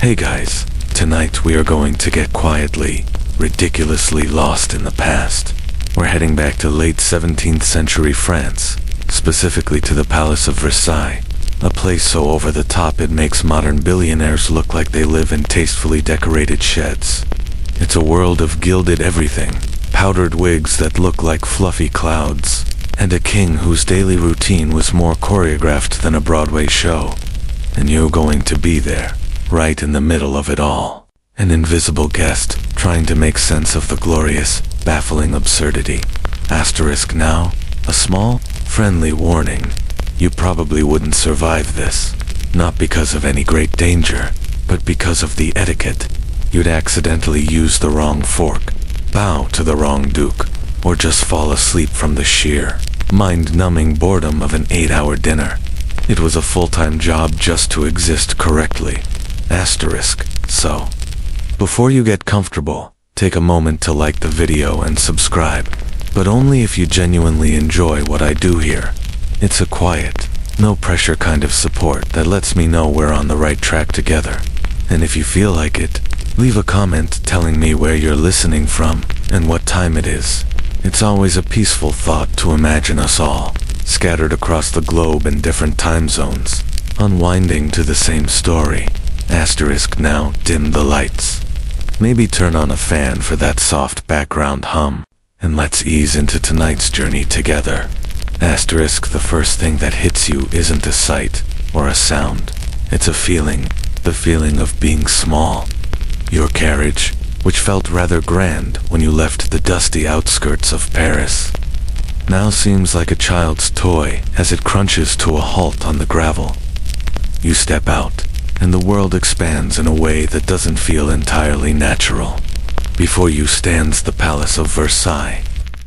Hey guys, tonight we are going to get quietly, ridiculously lost in the past. We're heading back to late 17th century France, specifically to the Palace of Versailles, a place so over the top it makes modern billionaires look like they live in tastefully decorated sheds. It's a world of gilded everything, powdered wigs that look like fluffy clouds, and a king whose daily routine was more choreographed than a Broadway show. And you're going to be there, right in the middle of it all. An invisible guest, trying to make sense of the glorious, baffling absurdity. Asterisk now, a small, friendly warning. You probably wouldn't survive this. Not because of any great danger, but because of the etiquette. You'd accidentally use the wrong fork, bow to the wrong duke, or just fall asleep from the sheer, mind-numbing boredom of an 8-hour dinner. It was a full-time job just to exist correctly. Asterisk, so. Before you get comfortable, take a moment to like the video and subscribe, but only if you genuinely enjoy what I do here. It's a quiet, no pressure kind of support that lets me know we're on the right track together. And if you feel like it, leave a comment telling me where you're listening from and what time it is. It's always a peaceful thought to imagine us all, scattered across the globe in different time zones, unwinding to the same story. Asterisk now, dim the lights. Maybe turn on a fan for that soft background hum, and let's ease into tonight's journey together. Asterisk the first thing that hits you isn't a sight or a sound. It's a feeling, the feeling of being small. Your carriage, which felt rather grand when you left the dusty outskirts of Paris, now seems like a child's toy as it crunches to a halt on the gravel. You step out, and the world expands in a way that doesn't feel entirely natural. Before you stands the Palace of Versailles.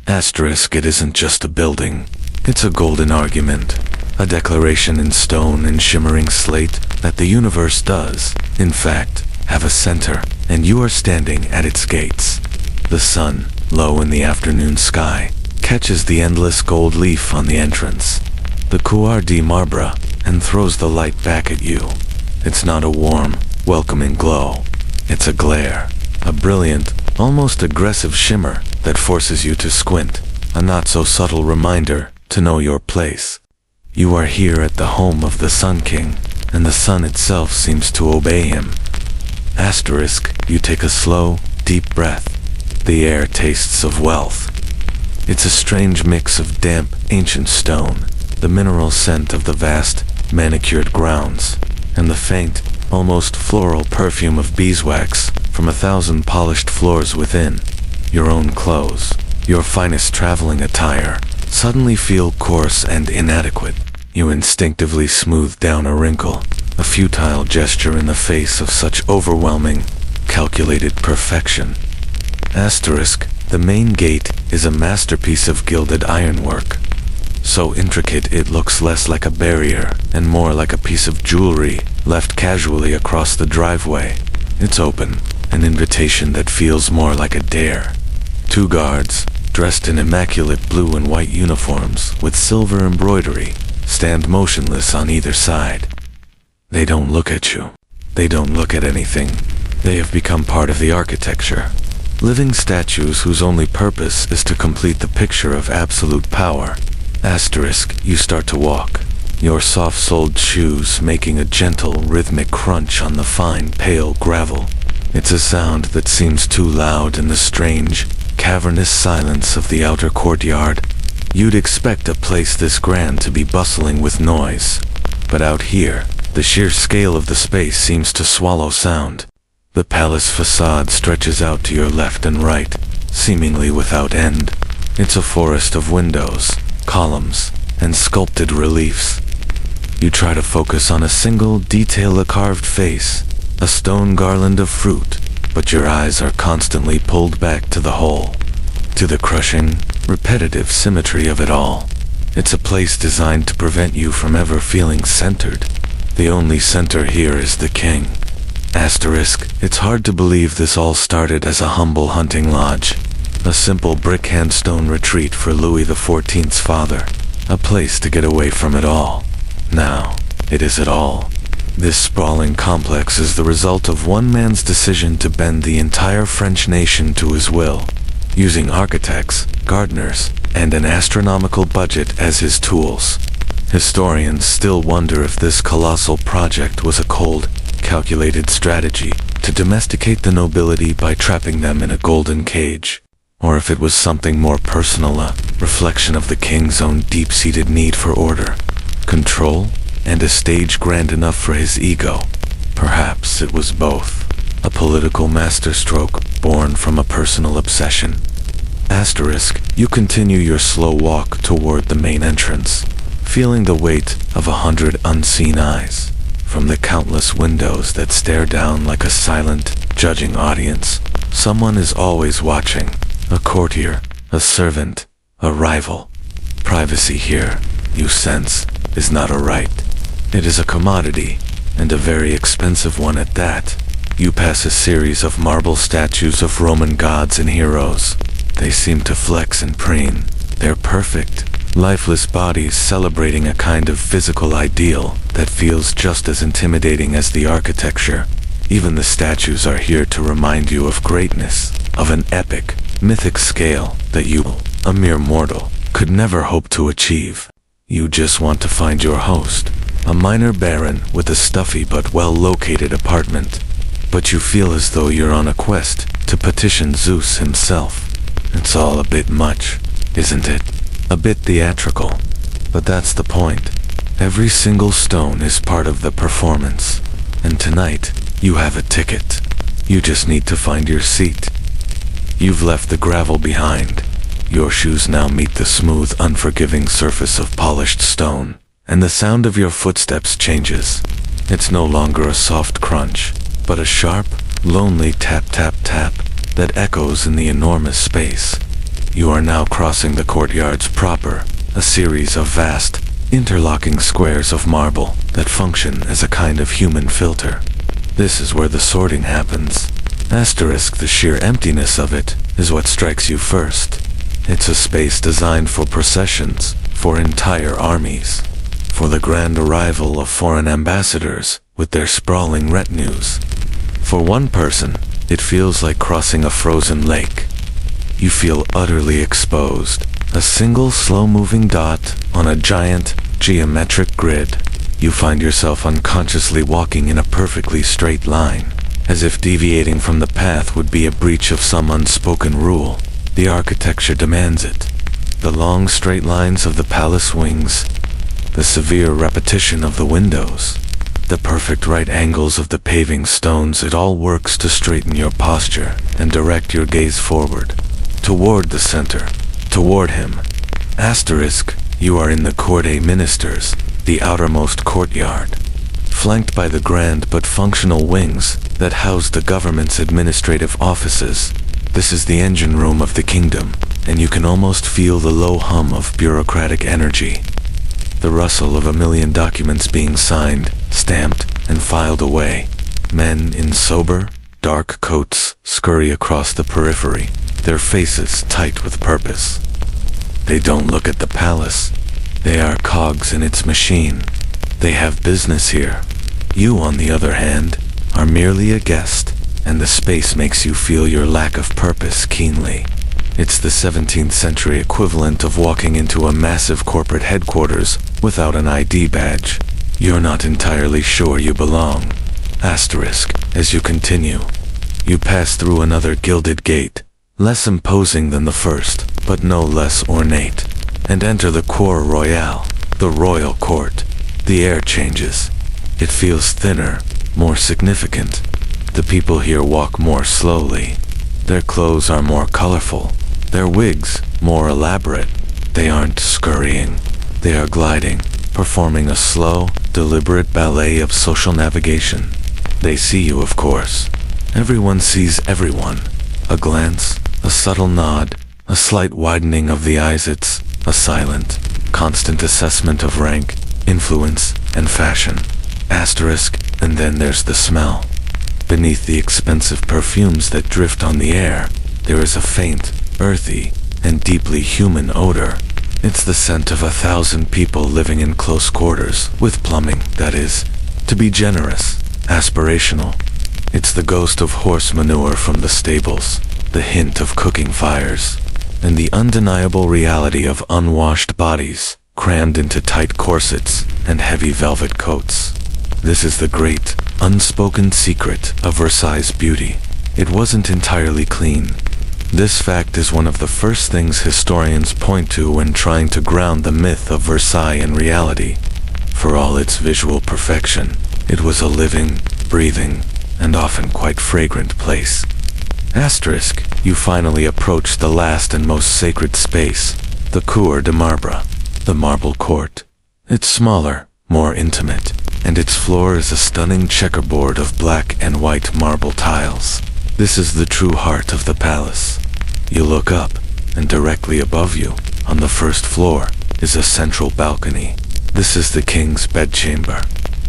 Asterisk it isn't just a building, it's a golden argument, a declaration in stone and shimmering slate that the universe does, in fact, have a center, and you are standing at its gates. The sun, low in the afternoon sky, catches the endless gold leaf on the entrance, the Cour de Marbre, and throws the light back at you. It's not a warm, welcoming glow. It's a glare, a brilliant, almost aggressive shimmer that forces you to squint, a not-so-subtle reminder to know your place. You are here at the home of the Sun King, and the sun itself seems to obey him. Asterisk, you take a slow, deep breath. The air tastes of wealth. It's a strange mix of damp, ancient stone, the mineral scent of the vast, manicured grounds, and the faint, almost floral perfume of beeswax from 1,000 polished floors within. Your own clothes, your finest traveling attire, suddenly feel coarse and inadequate. You instinctively smooth down a wrinkle, a futile gesture in the face of such overwhelming, calculated perfection. Asterisk, the main gate is a masterpiece of gilded ironwork. So intricate it looks less like a barrier and more like a piece of jewelry left casually across the driveway. It's open, an invitation that feels more like a dare. 2 guards, dressed in immaculate blue and white uniforms with silver embroidery, stand motionless on either side. They don't look at you. They don't look at anything. They have become part of the architecture. Living statues whose only purpose is to complete the picture of absolute power. Asterisk, you start to walk, your soft-soled shoes making a gentle, rhythmic crunch on the fine, pale gravel. It's a sound that seems too loud in the strange, cavernous silence of the outer courtyard. You'd expect a place this grand to be bustling with noise, but out here, the sheer scale of the space seems to swallow sound. The palace facade stretches out to your left and right, seemingly without end. It's a forest of windows, columns, and sculpted reliefs. You try to focus on a single detail, a carved face, a stone garland of fruit, but your eyes are constantly pulled back to the whole, to the crushing, repetitive symmetry of it all. It's a place designed to prevent you from ever feeling centered. The only center here is the king. Asterisk, it's hard to believe this all started as a humble hunting lodge, a simple brick handstone retreat for Louis XIV's father, a place to get away from it all. Now, it is it all. This sprawling complex is the result of one man's decision to bend the entire French nation to his will, using architects, gardeners, and an astronomical budget as his tools. Historians still wonder if this colossal project was a cold, calculated strategy to domesticate the nobility by trapping them in a golden cage, or if it was something more personal, a reflection of the king's own deep-seated need for order, control, and a stage grand enough for his ego. Perhaps it was both, a political masterstroke born from a personal obsession. Asterisk, you continue your slow walk toward the main entrance, feeling the weight of 100 unseen eyes from the countless windows that stare down like a silent, judging audience. Someone is always watching, a courtier, a servant, a rival. Privacy here, you sense, is not a right. It is a commodity, and a very expensive one at that. You pass a series of marble statues of Roman gods and heroes. They seem to flex and preen, their perfect, lifeless bodies celebrating a kind of physical ideal that feels just as intimidating as the architecture. Even the statues are here to remind you of greatness, of an epic, mythic scale that you, a mere mortal, could never hope to achieve. You just want to find your host, a minor baron with a stuffy but well-located apartment. But you feel as though you're on a quest to petition Zeus himself. It's all a bit much, isn't it? A bit theatrical. But that's the point. Every single stone is part of the performance. And tonight, you have a ticket. You just need to find your seat. You've left the gravel behind. Your shoes now meet the smooth, unforgiving surface of polished stone, and the sound of your footsteps changes. It's no longer a soft crunch, but a sharp, lonely tap-tap-tap that echoes in the enormous space. You are now crossing the courtyards proper, a series of vast, interlocking squares of marble that function as a kind of human filter. This is where the sorting happens. Asterisk, the sheer emptiness of it is what strikes you first. It's a space designed for processions, for entire armies, for the grand arrival of foreign ambassadors with their sprawling retinues. For one person, it feels like crossing a frozen lake. You feel utterly exposed, a single slow-moving dot on a giant, geometric grid. You find yourself unconsciously walking in a perfectly straight line, as if deviating from the path would be a breach of some unspoken rule. The architecture demands it. The long straight lines of the palace wings, the severe repetition of the windows, the perfect right angles of the paving stones, it all works to straighten your posture and direct your gaze forward, toward the center, toward him. Asterisk, you are in the Cour des Ministers, the outermost courtyard, flanked by the grand but functional wings that house the government's administrative offices. This is the engine room of the kingdom, and you can almost feel the low hum of bureaucratic energy. The rustle of a million documents being signed, stamped, and filed away. Men in sober, dark coats scurry across the periphery, their faces tight with purpose. They don't look at the palace. They are cogs in its machine. They have business here. You, on the other hand, are merely a guest, and the space makes you feel your lack of purpose keenly. It's the 17th century equivalent of walking into a massive corporate headquarters without an ID badge. You're not entirely sure you belong. Asterisk, as you continue, you pass through another gilded gate, less imposing than the first, but no less ornate, and enter the Cour Royale, the royal court. The air changes. It feels thinner, more significant. The people here walk more slowly. Their clothes are more colorful, their wigs more elaborate. They aren't scurrying. They are gliding, performing a slow, deliberate ballet of social navigation. They see you, of course. Everyone sees everyone. A glance, a subtle nod, a slight widening of the eyes. It's a silent, constant assessment of rank, influence, and fashion. Asterisk, and then there's the smell. Beneath the expensive perfumes that drift on the air, there is a faint, earthy, and deeply human odor. It's the scent of 1,000 people living in close quarters, with plumbing, that is, to be generous, aspirational. It's the ghost of horse manure from the stables, the hint of cooking fires, and the undeniable reality of unwashed bodies crammed into tight corsets and heavy velvet coats. This is the great, unspoken secret of Versailles' beauty. It wasn't entirely clean. This fact is one of the first things historians point to when trying to ground the myth of Versailles in reality. For all its visual perfection, it was a living, breathing, and often quite fragrant place. Asterisk, you finally approach the last and most sacred space, the Cour de Marbre, the Marble Court. It's smaller, more intimate, and its floor is a stunning checkerboard of black and white marble tiles. This is the true heart of the palace. You look up, and directly above you, on the first floor, is a central balcony. This is the king's bedchamber.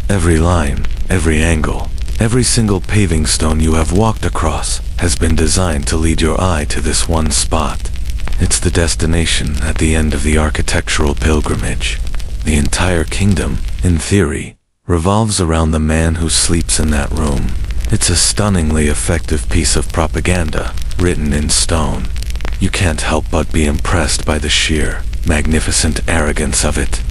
Every line, every angle, every single paving stone you have walked across has been designed to lead your eye to this one spot. It's the destination at the end of the architectural pilgrimage. The entire kingdom, in theory, revolves around the man who sleeps in that room. It's a stunningly effective piece of propaganda, written in stone. You can't help but be impressed by the sheer, magnificent arrogance of it.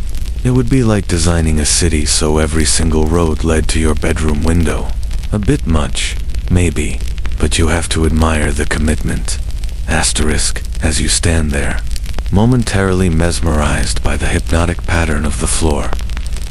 It would be like designing a city so every single road led to your bedroom window. A bit much, maybe, but you have to admire the commitment. Asterisk, as you stand there, momentarily mesmerized by the hypnotic pattern of the floor.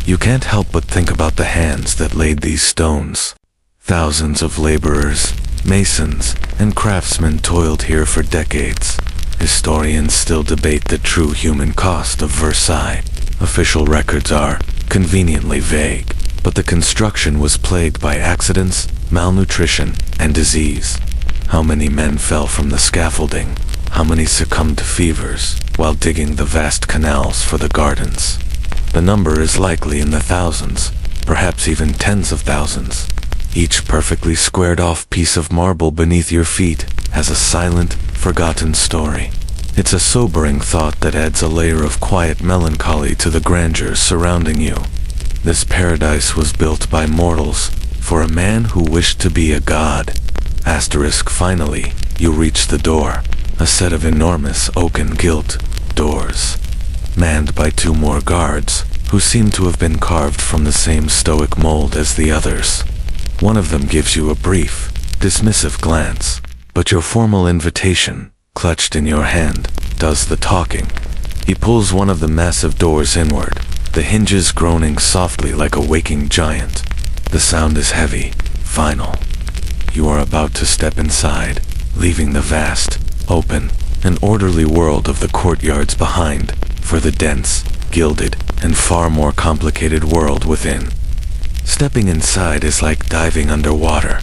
You can't help but think about the hands that laid these stones. Thousands of laborers, masons, and craftsmen toiled here for decades. Historians still debate the true human cost of Versailles. Official records are conveniently vague, but the construction was plagued by accidents, malnutrition, and disease. How many men fell from the scaffolding? How many succumbed to fevers while digging the vast canals for the gardens? The number is likely in the thousands, perhaps even tens of thousands. Each perfectly squared-off piece of marble beneath your feet has a silent, forgotten story. It's a sobering thought that adds a layer of quiet melancholy to the grandeur surrounding you. This paradise was built by mortals for a man who wished to be a god. Asterisk, finally, you reach the door, a set of enormous oaken gilt doors, manned by two more guards, who seem to have been carved from the same stoic mold as the others. One of them gives you a brief, dismissive glance, but your formal invitation, clutched in your hand, does the talking. He pulls one of the massive doors inward, the hinges groaning softly like a waking giant. The sound is heavy, final. You are about to step inside, leaving the vast, open, and orderly world of the courtyards behind, for the dense, gilded, and far more complicated world within. Stepping inside is like diving underwater.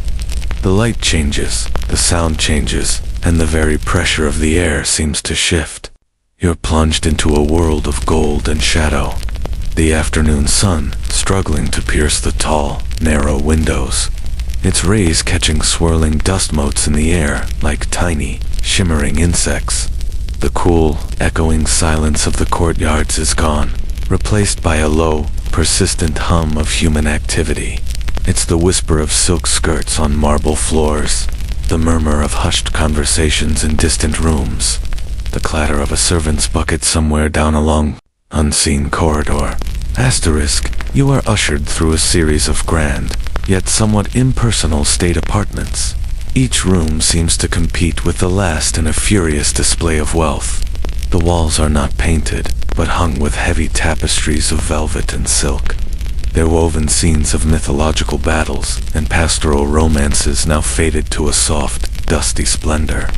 The light changes, the sound changes, and the very pressure of the air seems to shift. You're plunged into a world of gold and shadow. The afternoon sun struggling to pierce the tall, narrow windows. Its rays catching swirling dust motes in the air like tiny, shimmering insects. The cool, echoing silence of the courtyards is gone, replaced by a low, persistent hum of human activity. It's the whisper of silk skirts on marble floors, the murmur of hushed conversations in distant rooms, the clatter of a servant's bucket somewhere down a long, unseen corridor. Asterisk, you are ushered through a series of grand, yet somewhat impersonal state apartments. Each room seems to compete with the last in a furious display of wealth. The walls are not painted, but hung with heavy tapestries of velvet and silk. Their woven scenes of mythological battles and pastoral romances now faded to a soft, dusty splendor.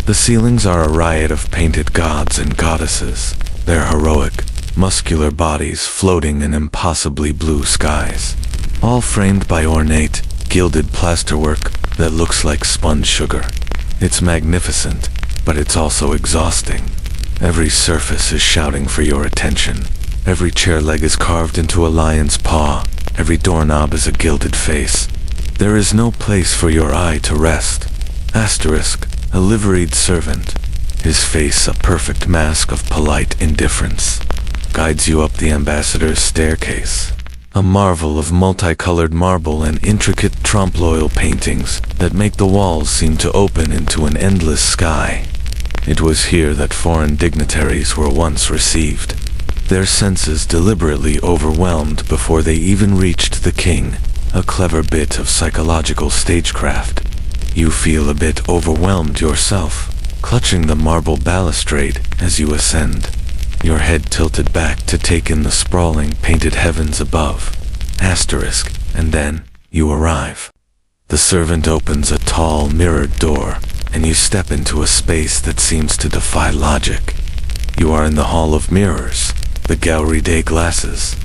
The ceilings are a riot of painted gods and goddesses, their heroic, muscular bodies floating in impossibly blue skies, all framed by ornate, gilded plasterwork that looks like spun sugar. It's magnificent, but it's also exhausting. Every surface is shouting for your attention. Every chair leg is carved into a lion's paw. Every doorknob is a gilded face. There is no place for your eye to rest. Asterisk, a liveried servant, his face a perfect mask of polite indifference, guides you up the ambassador's staircase. a marvel of multicolored marble and intricate trompe-l'oeil paintings that make the walls seem to open into an endless sky. It was here that foreign dignitaries were once received, their senses deliberately overwhelmed before they even reached the king, a clever bit of psychological stagecraft. You feel a bit overwhelmed yourself, clutching the marble balustrade as you ascend, your head tilted back to take in the sprawling painted heavens above. And then you arrive. The servant opens a tall mirrored door, and you step into a space that seems to defy logic. You are in the Hall of Mirrors, the Galerie des Glaces.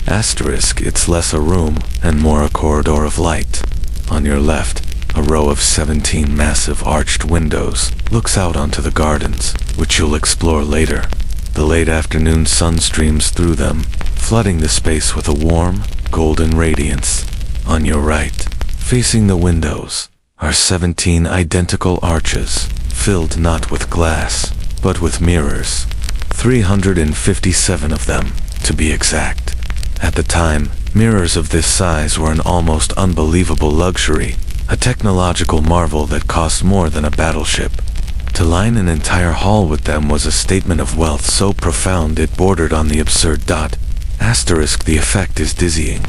It's less a room and more a corridor of light. On your left, a row of 17 massive arched windows looks out onto the gardens, which you'll explore later. The late afternoon sun streams through them, flooding the space with a warm, golden radiance. On your right, facing the windows, are 17 identical arches, filled not with glass, but with mirrors. 357 of them, to be exact. At the time, mirrors of this size were an almost unbelievable luxury, a technological marvel that cost more than a battleship. To line an entire hall with them was a statement of wealth so profound it bordered on the absurd. The effect is dizzying.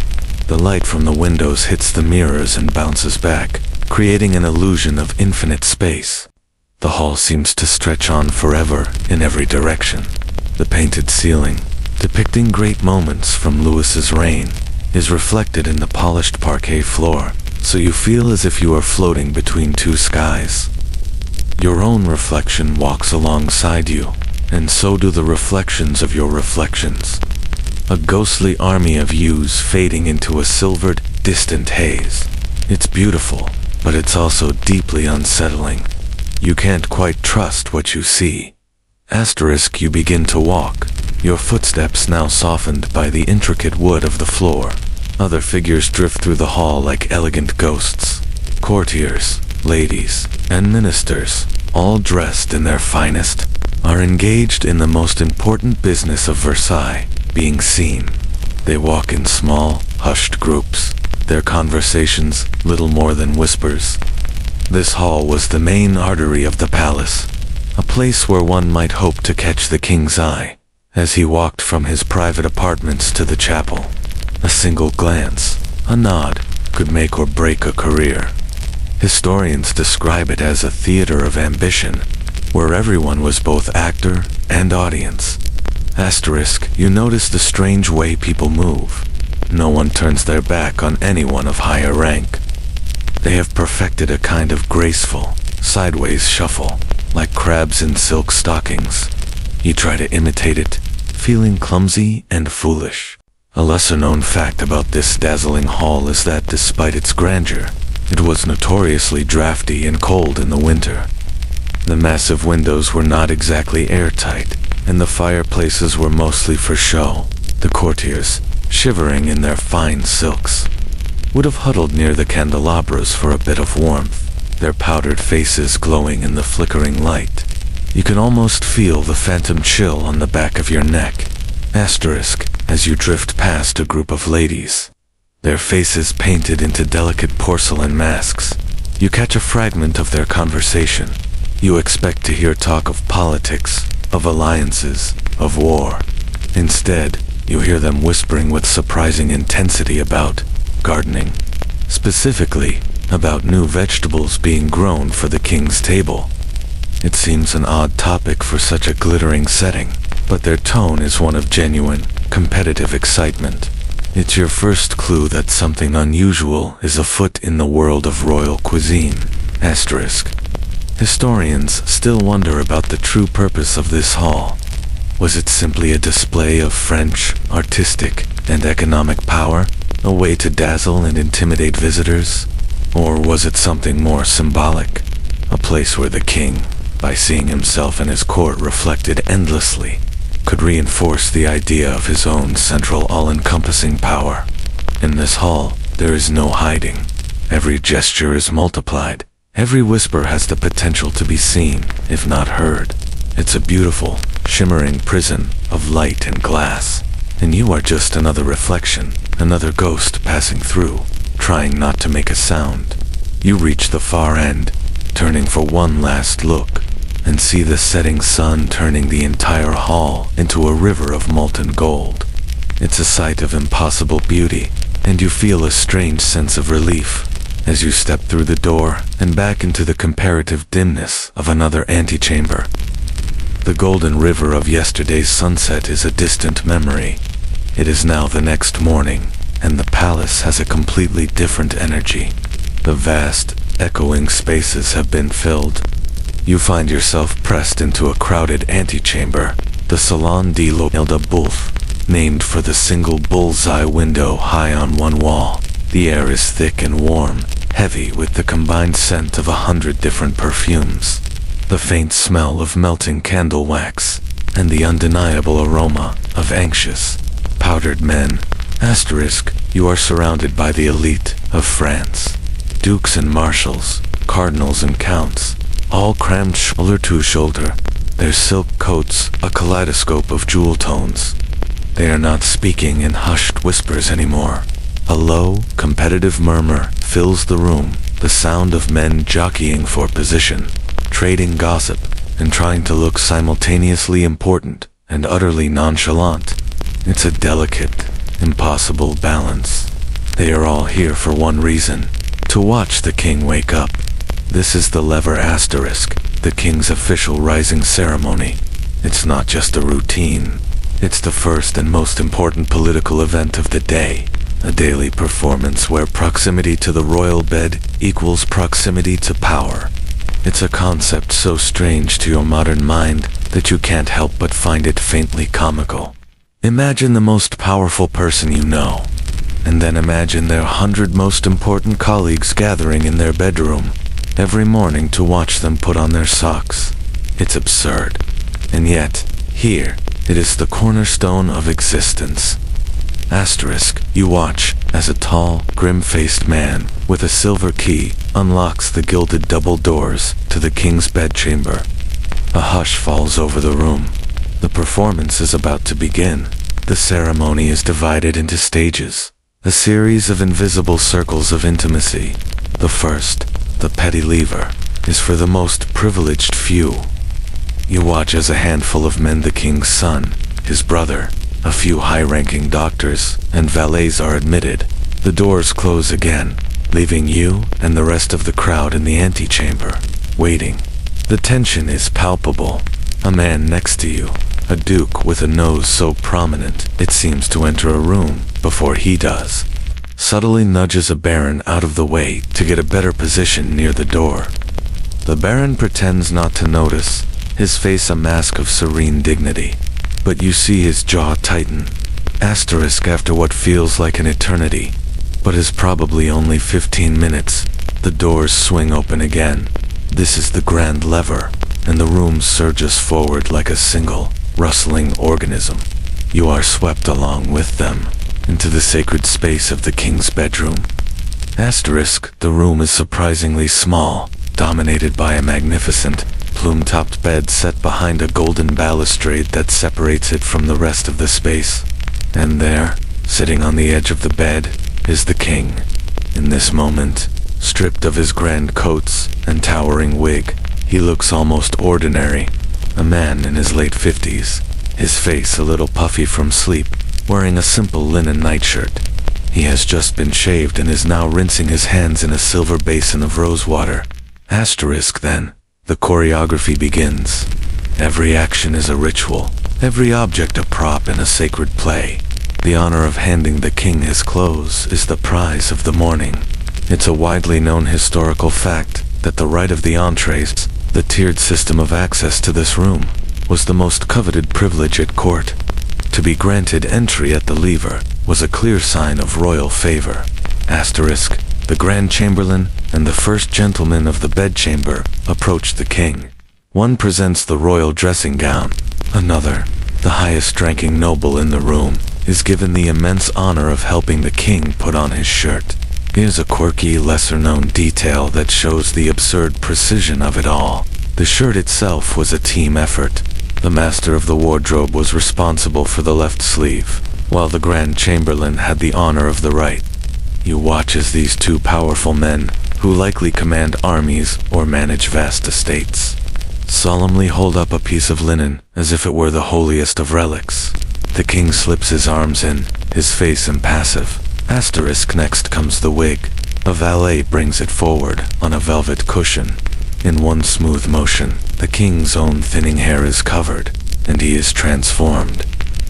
The light from the windows hits the mirrors and bounces back, creating an illusion of infinite space. The hall seems to stretch on forever in every direction. The painted ceiling, depicting great moments from Louis's reign, is reflected in the polished parquet floor, so you feel as if you are floating between two skies. Your own reflection walks alongside you, and so do the reflections of your reflections. A ghostly army of yous fading into a silvered, distant haze. It's beautiful, but it's also deeply unsettling. You can't quite trust what you see. You begin to walk, your footsteps now softened by the intricate wood of the floor. Other figures drift through the hall like elegant ghosts. Courtiers, ladies, and ministers, all dressed in their finest, are engaged in the most important business of Versailles, being seen. They walk in small, hushed groups, their conversations little more than whispers. This hall was the main artery of the palace, a place where one might hope to catch the king's eye, as he walked from his private apartments to the chapel. A single glance, a nod, could make or break a career. Historians describe it as a theater of ambition, where everyone was both actor and audience. You notice the strange way people move. No one turns their back on anyone of higher rank. They have perfected a kind of graceful, sideways shuffle, like crabs in silk stockings. You try to imitate it, feeling clumsy and foolish. A lesser-known fact about this dazzling hall is that despite its grandeur, it was notoriously drafty and cold in the winter. The massive windows were not exactly airtight, and the fireplaces were mostly for show. The courtiers, shivering in their fine silks, would have huddled near the candelabras for a bit of warmth, their powdered faces glowing in the flickering light. You can almost feel the phantom chill on the back of your neck. As you drift past a group of ladies, their faces painted into delicate porcelain masks. You catch a fragment of their conversation. You expect to hear talk of politics, of alliances, of war. Instead, you hear them whispering with surprising intensity about gardening. Specifically, about new vegetables being grown for the king's table. It seems an odd topic for such a glittering setting, but their tone is one of genuine, competitive excitement. It's your first clue that something unusual is afoot in the world of royal cuisine. Historians still wonder about the true purpose of this hall. Was it simply a display of French, artistic, and economic power, a way to dazzle and intimidate visitors? Or was it something more symbolic, a place where the king, by seeing himself and his court reflected endlessly, could reinforce the idea of his own central all-encompassing power? In this hall, there is no hiding. Every gesture is multiplied. Every whisper has the potential to be seen, if not heard. It's a beautiful, shimmering prison of light and glass. and you are just another reflection, another ghost passing through, trying not to make a sound. You reach the far end, turning for one last look, and see the setting sun turning the entire hall into a river of molten gold. It's a sight of impossible beauty, and you feel a strange sense of relief as you step through the door and back into the comparative dimness of another antechamber. The golden river of yesterday's sunset is a distant memory. It is now the next morning, and the palace has a completely different energy. The vast, echoing spaces have been filled. You find yourself pressed into a crowded antechamber, the Salon de l'Oeil, named for the single bullseye window high on one wall. The air is thick and warm, heavy with the combined scent of 100 different perfumes, the faint smell of melting candle wax, and the undeniable aroma of anxious, powdered men. You are surrounded by the elite of France. Dukes and marshals, cardinals and counts, all crammed shoulder to shoulder, their silk coats a kaleidoscope of jewel tones. They are not speaking in hushed whispers anymore. A low, competitive murmur fills the room, the sound of men jockeying for position, trading gossip, and trying to look simultaneously important and utterly nonchalant. It's a delicate, impossible balance. They are all here for one reason: to watch the king wake up. This is the lever asterisk, the king's official rising ceremony. It's not just a routine. It's the first and most important political event of the day. A daily performance where proximity to the royal bed equals proximity to power. It's a concept so strange to your modern mind that you can't help but find it faintly comical. Imagine the most powerful person you know, and then imagine their 100 most important colleagues gathering in their bedroom every morning to watch them put on their socks. It's absurd. And yet, here, it is the cornerstone of existence. You watch as a tall, grim-faced man with a silver key unlocks the gilded double doors to the king's bedchamber. A hush falls over the room. The performance is about to begin. The ceremony is divided into stages, a series of invisible circles of intimacy. The first, the petit lever, is for the most privileged few. You watch as a handful of men, the king's son, his brother, a few high-ranking doctors, and valets are admitted. The doors close again, leaving you and the rest of the crowd in the antechamber, waiting. The tension is palpable. A man next to you, a duke with a nose so prominent it seems to enter a room before he does, subtly nudges a baron out of the way to get a better position near the door. The baron pretends not to notice, his face a mask of serene dignity. But you see his jaw tighten. After what feels like an eternity, but is probably only 15 minutes, the doors swing open again. This is the grand lever, and the room surges forward like a single, rustling organism. You are swept along with them, into the sacred space of the king's bedroom. The room is surprisingly small, dominated by a magnificent, plume-topped bed set behind a golden balustrade that separates it from the rest of the space. And there, sitting on the edge of the bed, is the king. In this moment, stripped of his grand coats and towering wig, he looks almost ordinary. A man in his late 50s, his face a little puffy from sleep, wearing a simple linen nightshirt. He has just been shaved and is now rinsing his hands in a silver basin of rose water. Then, the choreography begins. Every action is a ritual, every object a prop in a sacred play. The honor of handing the king his clothes is the prize of the morning. It's a widely known historical fact that the right of the entrees, the tiered system of access to this room, was the most coveted privilege at court. To be granted entry at the lever was a clear sign of royal favor. The Grand Chamberlain and the first gentleman of the bedchamber approach the king. One presents the royal dressing gown. Another, the highest-ranking noble in the room, is given the immense honor of helping the king put on his shirt. Here's a quirky, lesser-known detail that shows the absurd precision of it all. The shirt itself was a team effort. The master of the wardrobe was responsible for the left sleeve, while the Grand Chamberlain had the honor of the right. You watch as these two powerful men, who likely command armies or manage vast estates, solemnly hold up a piece of linen as if it were the holiest of relics. The king slips his arms in, his face impassive. Next comes the wig. A valet brings it forward on a velvet cushion. In one smooth motion, the king's own thinning hair is covered, and he is transformed.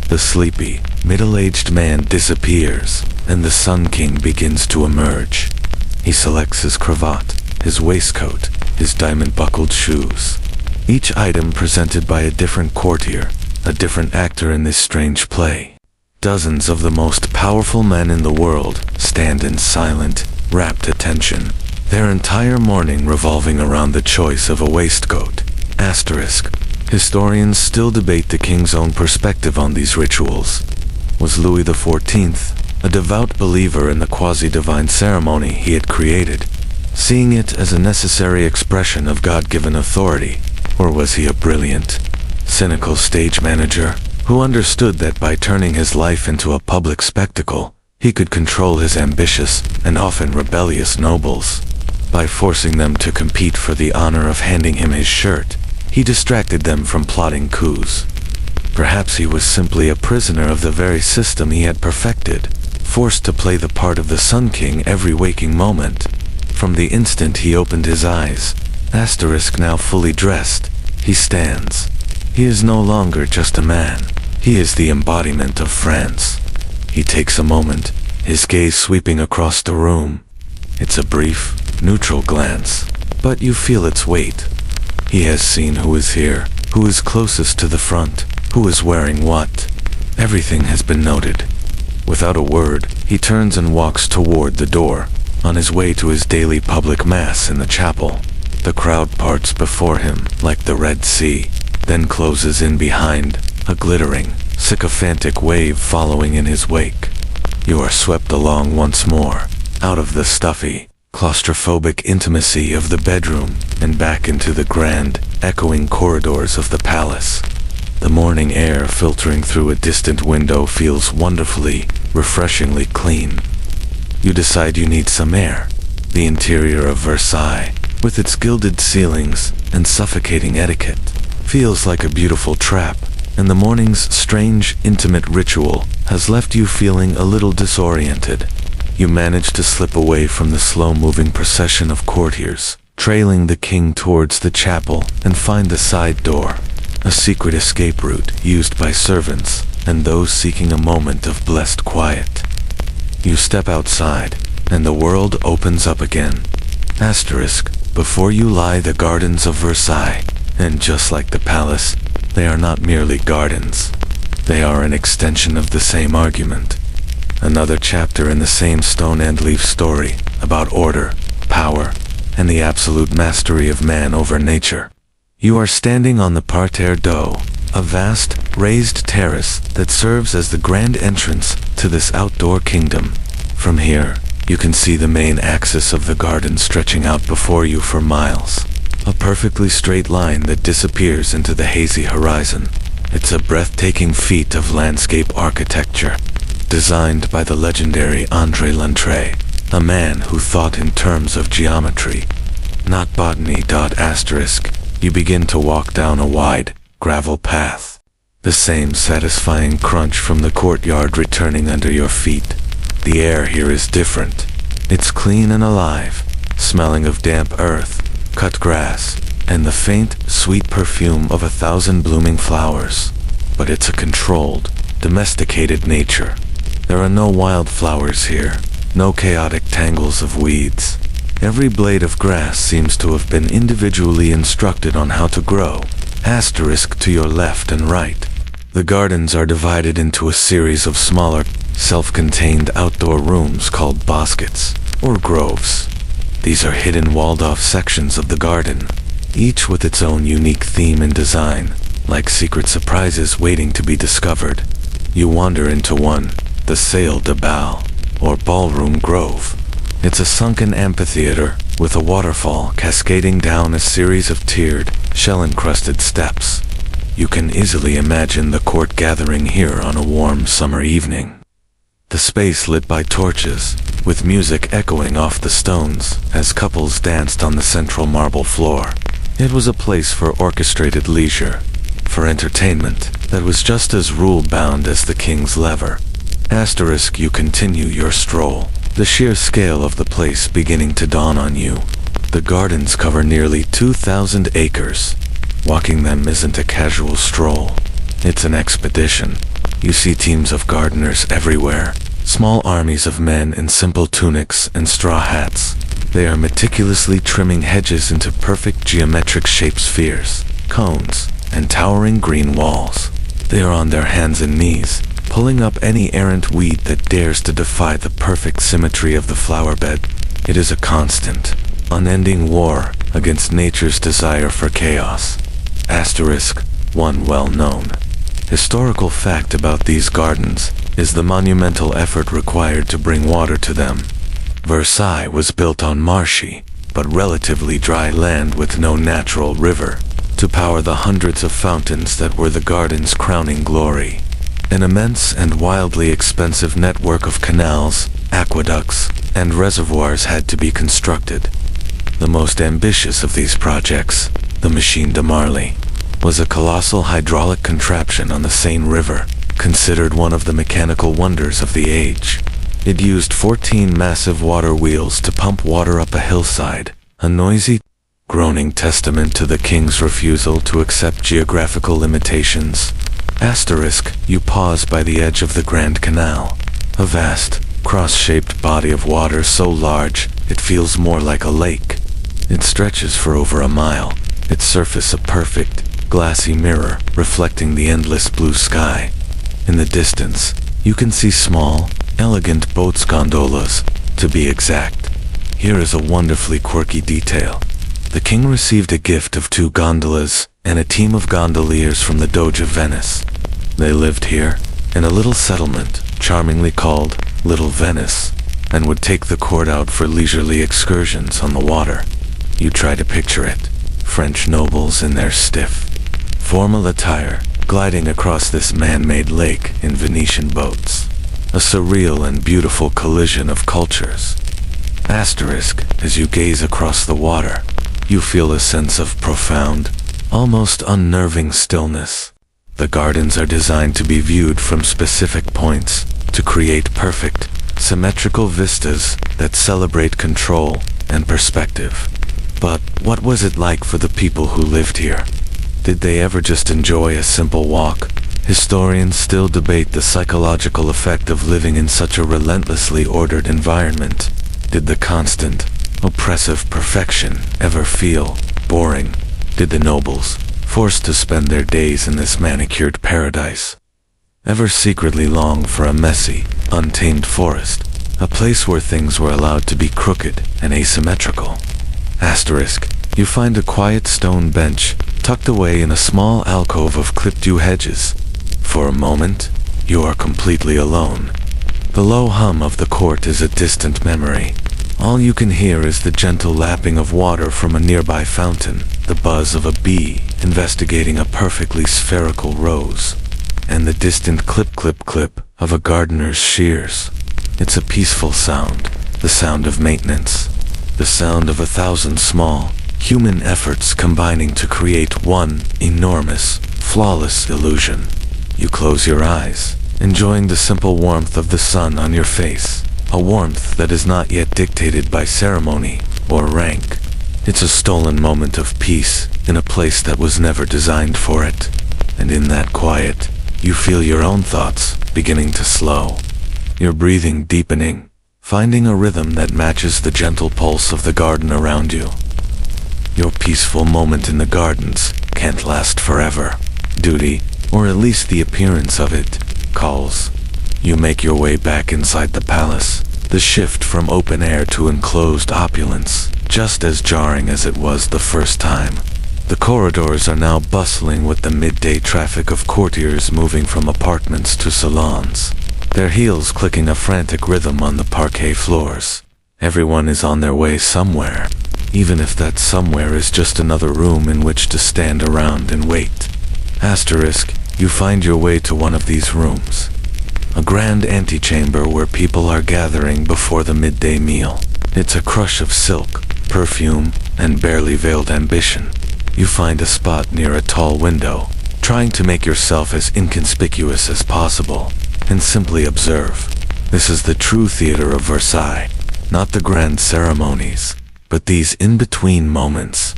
The sleepy, middle-aged man disappears, and the Sun King begins to emerge. He selects his cravat, his waistcoat, his diamond-buckled shoes. Each item presented by a different courtier, a different actor in this strange play. Dozens of the most powerful men in the world stand in silent, rapt attention, their entire morning revolving around the choice of a waistcoat. Historians still debate the king's own perspective on these rituals. Was Louis XIV a devout believer in the quasi-divine ceremony he had created, seeing it as a necessary expression of God-given authority, or was he a brilliant, cynical stage manager who understood that by turning his life into a public spectacle, he could control his ambitious and often rebellious nobles? By forcing them to compete for the honor of handing him his shirt, he distracted them from plotting coups. Perhaps he was simply a prisoner of the very system he had perfected, forced to play the part of the Sun King every waking moment. From the instant he opened his eyes, now fully dressed, he stands. He is no longer just a man. He is the embodiment of France. He takes a moment, his gaze sweeping across the room. It's a brief, neutral glance, but you feel its weight. He has seen who is here, who is closest to the front, who is wearing what. Everything has been noted. Without a word, he turns and walks toward the door, on his way to his daily public mass in the chapel. The crowd parts before him like the Red Sea, then closes in behind, a glittering, sycophantic wave following in his wake. You are swept along once more, out of the stuffy, claustrophobic intimacy of the bedroom and back into the grand, echoing corridors of the palace. The morning air filtering through a distant window feels wonderfully, refreshingly clean. You decide you need some air. The interior of Versailles, with its gilded ceilings and suffocating etiquette, feels like a beautiful trap, and the morning's strange, intimate ritual has left you feeling a little disoriented. You manage to slip away from the slow-moving procession of courtiers, trailing the king towards the chapel, and find the side door, a secret escape route used by servants and those seeking a moment of blessed quiet. You step outside, and the world opens up again. Before you lie the gardens of Versailles, and just like the palace, they are not merely gardens. They are an extension of the same argument. Another chapter in the same stone and leaf story about order, power, and the absolute mastery of man over nature. You are standing on the Parterre d'Eau, a vast, raised terrace that serves as the grand entrance to this outdoor kingdom. From here, you can see the main axis of the garden stretching out before you for miles. A perfectly straight line that disappears into the hazy horizon. It's a breathtaking feat of landscape architecture, designed by the legendary André Lantré, a man who thought in terms of geometry, not botany. You begin to walk down a wide, gravel path. The same satisfying crunch from the courtyard returning under your feet. The air here is different. It's clean and alive, smelling of damp earth, cut grass, and the faint, sweet perfume of 1,000 blooming flowers. But it's a controlled, domesticated nature. There are no wildflowers here, no chaotic tangles of weeds. Every blade of grass seems to have been individually instructed on how to grow, to your left and right. The gardens are divided into a series of smaller, self-contained outdoor rooms called baskets, or groves. These are hidden walled-off sections of the garden, each with its own unique theme and design, like secret surprises waiting to be discovered. You wander into one, the Salle de Bal, or Ballroom Grove. It's a sunken amphitheater, with a waterfall cascading down a series of tiered, shell-encrusted steps. You can easily imagine the court gathering here on a warm summer evening. The space lit by torches, with music echoing off the stones as couples danced on the central marble floor. It was a place for orchestrated leisure, for entertainment that was just as rule-bound as the king's lever. Asterisk, you continue your stroll, the sheer scale of the place beginning to dawn on you. The gardens cover nearly 2,000 acres. Walking them isn't a casual stroll. It's an expedition. You see teams of gardeners everywhere, small armies of men in simple tunics and straw hats. They are meticulously trimming hedges into perfect geometric-shaped spheres, cones, and towering green walls. They are on their hands and knees, pulling up any errant weed that dares to defy the perfect symmetry of the flower bed. It is a constant, unending war against nature's desire for chaos. Asterisk, one well-known historical fact about these gardens is the monumental effort required to bring water to them. Versailles was built on marshy, but relatively dry land with no natural river, to power the hundreds of fountains that were the garden's crowning glory. An immense and wildly expensive network of canals, aqueducts, and reservoirs had to be constructed. The most ambitious of these projects, the Machine de Marly, was a colossal hydraulic contraption on the Seine River, considered one of the mechanical wonders of the age. It used 14 massive water wheels to pump water up a hillside, a noisy, groaning testament to the king's refusal to accept geographical limitations. Asterisk, you pause by the edge of the Grand Canal, a vast, cross-shaped body of water so large it feels more like a lake. It stretches for over a mile, its surface a perfect, glassy mirror reflecting the endless blue sky. In the distance, you can see small, elegant boats, gondolas, to be exact. Here is a wonderfully quirky detail. The king received a gift of 2 gondolas and a team of gondoliers from the Doge of Venice. They lived here, in a little settlement charmingly called Little Venice, and would take the court out for leisurely excursions on the water. You try to picture it, French nobles in their stiff, formal attire, gliding across this man-made lake in Venetian boats. A surreal and beautiful collision of cultures. Asterisk, as you gaze across the water, you feel a sense of profound, almost unnerving stillness. The gardens are designed to be viewed from specific points to create perfect, symmetrical vistas that celebrate control and perspective. But what was it like for the people who lived here? Did they ever just enjoy a simple walk? Historians still debate the psychological effect of living in such a relentlessly ordered environment. Did the constant, oppressive perfection ever feel boring? Did the nobles, forced to spend their days in this manicured paradise, ever secretly long for a messy, untamed forest, a place where things were allowed to be crooked and asymmetrical? Asterisk, you find a quiet stone bench tucked away in a small alcove of clipped yew hedges. For a moment, you are completely alone. The low hum of the court is a distant memory. All you can hear is the gentle lapping of water from a nearby fountain, the buzz of a bee investigating a perfectly spherical rose, and the distant clip-clip-clip of a gardener's shears. It's a peaceful sound, the sound of maintenance, the sound of 1,000 small, human efforts combining to create one enormous, flawless illusion. You close your eyes, enjoying the simple warmth of the sun on your face, a warmth that is not yet dictated by ceremony or rank. It's a stolen moment of peace in a place that was never designed for it. And in that quiet, you feel your own thoughts beginning to slow, your breathing deepening, finding a rhythm that matches the gentle pulse of the garden around you. Your peaceful moment in the gardens can't last forever. Duty, or at least the appearance of it, calls. You make your way back inside the palace, the shift from open air to enclosed opulence, just as jarring as it was the first time. The corridors are now bustling with the midday traffic of courtiers moving from apartments to salons, their heels clicking a frantic rhythm on the parquet floors. Everyone is on their way somewhere, even if that somewhere is just another room in which to stand around and wait. Asterisk, you find your way to one of these rooms. A grand antechamber where people are gathering before the midday meal. It's a crush of silk, perfume, and barely veiled ambition. You find a spot near a tall window, trying to make yourself as inconspicuous as possible, and simply observe. This is the true theater of Versailles, not the grand ceremonies, but these in-between moments,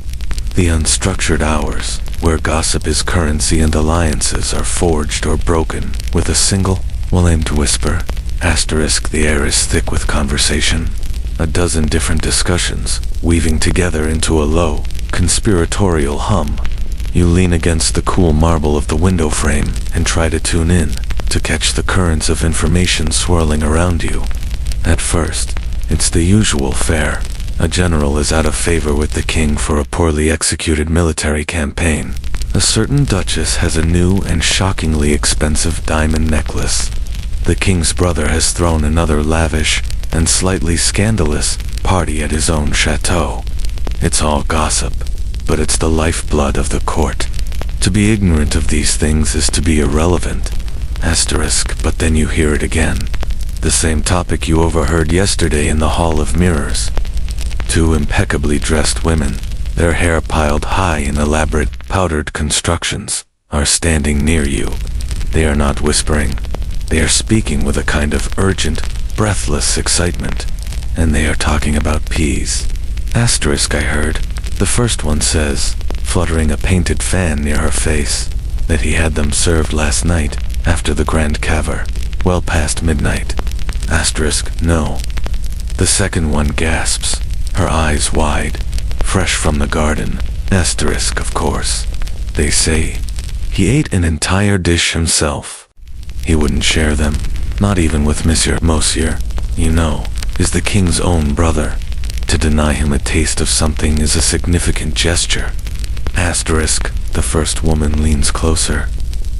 the unstructured hours, where gossip is currency and alliances are forged or broken with a single, well-aimed whisper. Asterisk, the air is thick with conversation. A dozen different discussions, weaving together into a low, conspiratorial hum. You lean against the cool marble of the window frame and try to tune in, to catch the currents of information swirling around you. At first, it's the usual fare. A general is out of favor with the king for a poorly executed military campaign. A certain duchess has a new and shockingly expensive diamond necklace. The king's brother has thrown another lavish and slightly scandalous party at his own chateau. It's all gossip, but it's the lifeblood of the court. To be ignorant of these things is to be irrelevant. Asterisk, but then you hear it again. The same topic you overheard yesterday in the Hall of Mirrors. Two impeccably dressed women, their hair piled high in elaborate, powdered constructions, are standing near you. They are not whispering. They are speaking with a kind of urgent, breathless excitement. And they are talking about peas. Asterisk, I heard. The first one says, fluttering a painted fan near her face, that he had them served last night, after the grand cavern, well past midnight. Asterisk, no. The second one gasps, her eyes wide, fresh from the garden. Asterisk, of course. They say, he ate an entire dish himself. He wouldn't share them, not even with Monsieur, you know, is the king's own brother. To deny him a taste of something is a significant gesture. Asterisk, the first woman leans closer,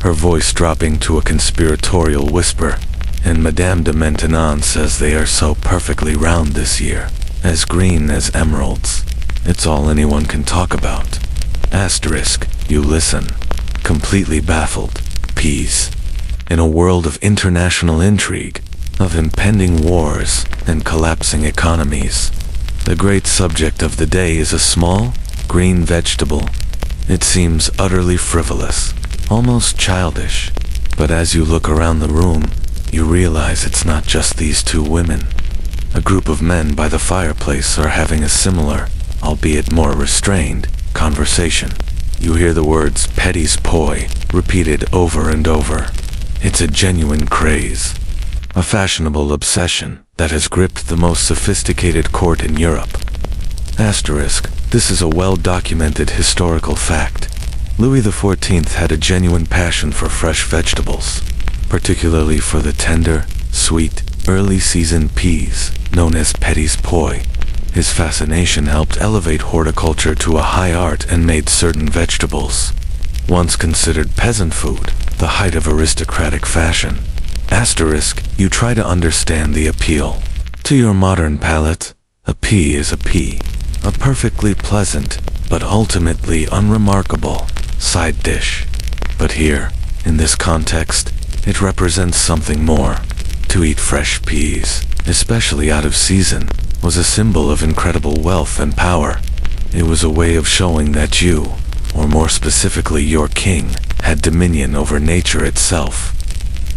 her voice dropping to a conspiratorial whisper, and Madame de Maintenon says they are so perfectly round this year, as green as emeralds. It's all anyone can talk about. Asterisk, you listen, completely baffled. Peas. In a world of international intrigue, of impending wars and collapsing economies, the great subject of the day is a small, green vegetable. It seems utterly frivolous, almost childish, but as you look around the room, you realize it's not just these two women. A group of men by the fireplace are having a similar, albeit more restrained, conversation. You hear the words "petits pois" repeated over and over. It's a genuine craze, a fashionable obsession that has gripped the most sophisticated court in Europe. Asterisk, this is a well-documented historical fact. Louis XIV had a genuine passion for fresh vegetables, particularly for the tender, sweet, early-season peas, known as petits pois. His fascination helped elevate horticulture to a high art and made certain vegetables, once considered peasant food, the height of aristocratic fashion. Asterisk, you try to understand the appeal. To your modern palate, a pea is a pea, a perfectly pleasant, but ultimately unremarkable, side dish. But here, in this context, it represents something more. To eat fresh peas, especially out of season, was a symbol of incredible wealth and power. It was a way of showing that you, or more specifically your king, had dominion over nature itself.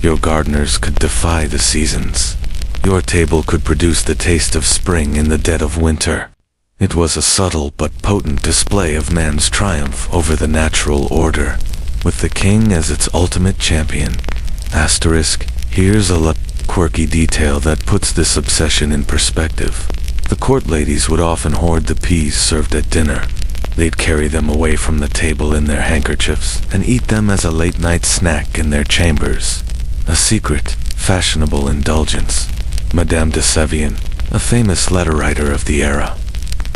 Your gardeners could defy the seasons. Your table could produce the taste of spring in the dead of winter. It was a subtle but potent display of man's triumph over the natural order, with the king as its ultimate champion. Asterisk, here's a quirky detail that puts this obsession in perspective. The court ladies would often hoard the peas served at dinner. They'd carry them away from the table in their handkerchiefs and eat them as a late-night snack in their chambers. A secret, fashionable indulgence. Madame de Sévigné, a famous letter writer of the era,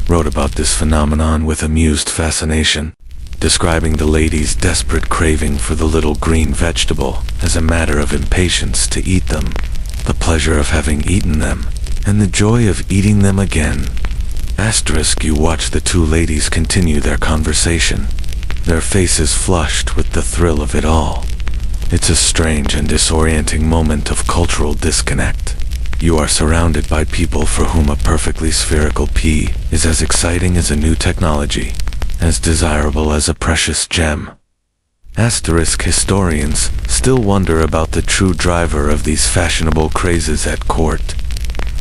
wrote about this phenomenon with amused fascination, describing the ladies' desperate craving for the little green vegetable as a matter of impatience to eat them, the pleasure of having eaten them, and the joy of eating them again. Asterisk, you watch the two ladies continue their conversation. their faces flushed with the thrill of it all. It's a strange and disorienting moment of cultural disconnect. You are surrounded by people for whom a perfectly spherical pea is as exciting as a new technology, as desirable as a precious gem. Asterisk historians still wonder about the true driver of these fashionable crazes at court.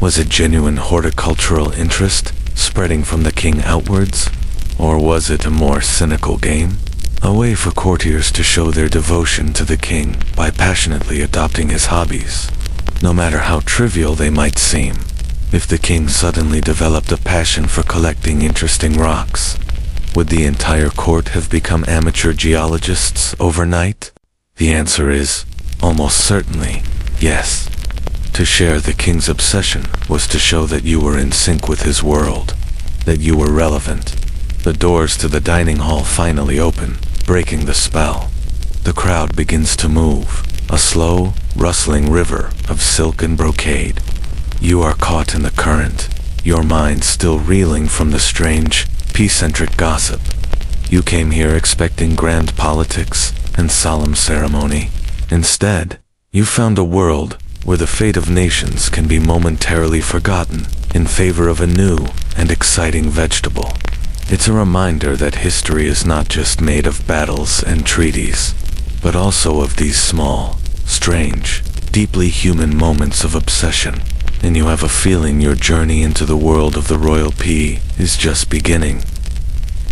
Was it genuine horticultural interest spreading from the king outwards? Or was it a more cynical game? A way for courtiers to show their devotion to the king by passionately adopting his hobbies, no matter how trivial they might seem. If the king suddenly developed a passion for collecting interesting rocks, would the entire court have become amateur geologists overnight? The answer is, almost certainly, yes. To share the king's obsession was to show that you were in sync with his world, that you were relevant. The doors to the dining hall finally open, breaking the spell. The crowd begins to move, a slow, rustling river of silk and brocade. You are caught in the current, your mind still reeling from the strange, pea-centric gossip. You came here expecting grand politics and solemn ceremony. Instead, you found a world where the fate of nations can be momentarily forgotten in favor of a new and exciting vegetable. It's a reminder that history is not just made of battles and treaties, but also of these small, strange, deeply human moments of obsession. And you have a feeling your journey into the world of the royal pea is just beginning.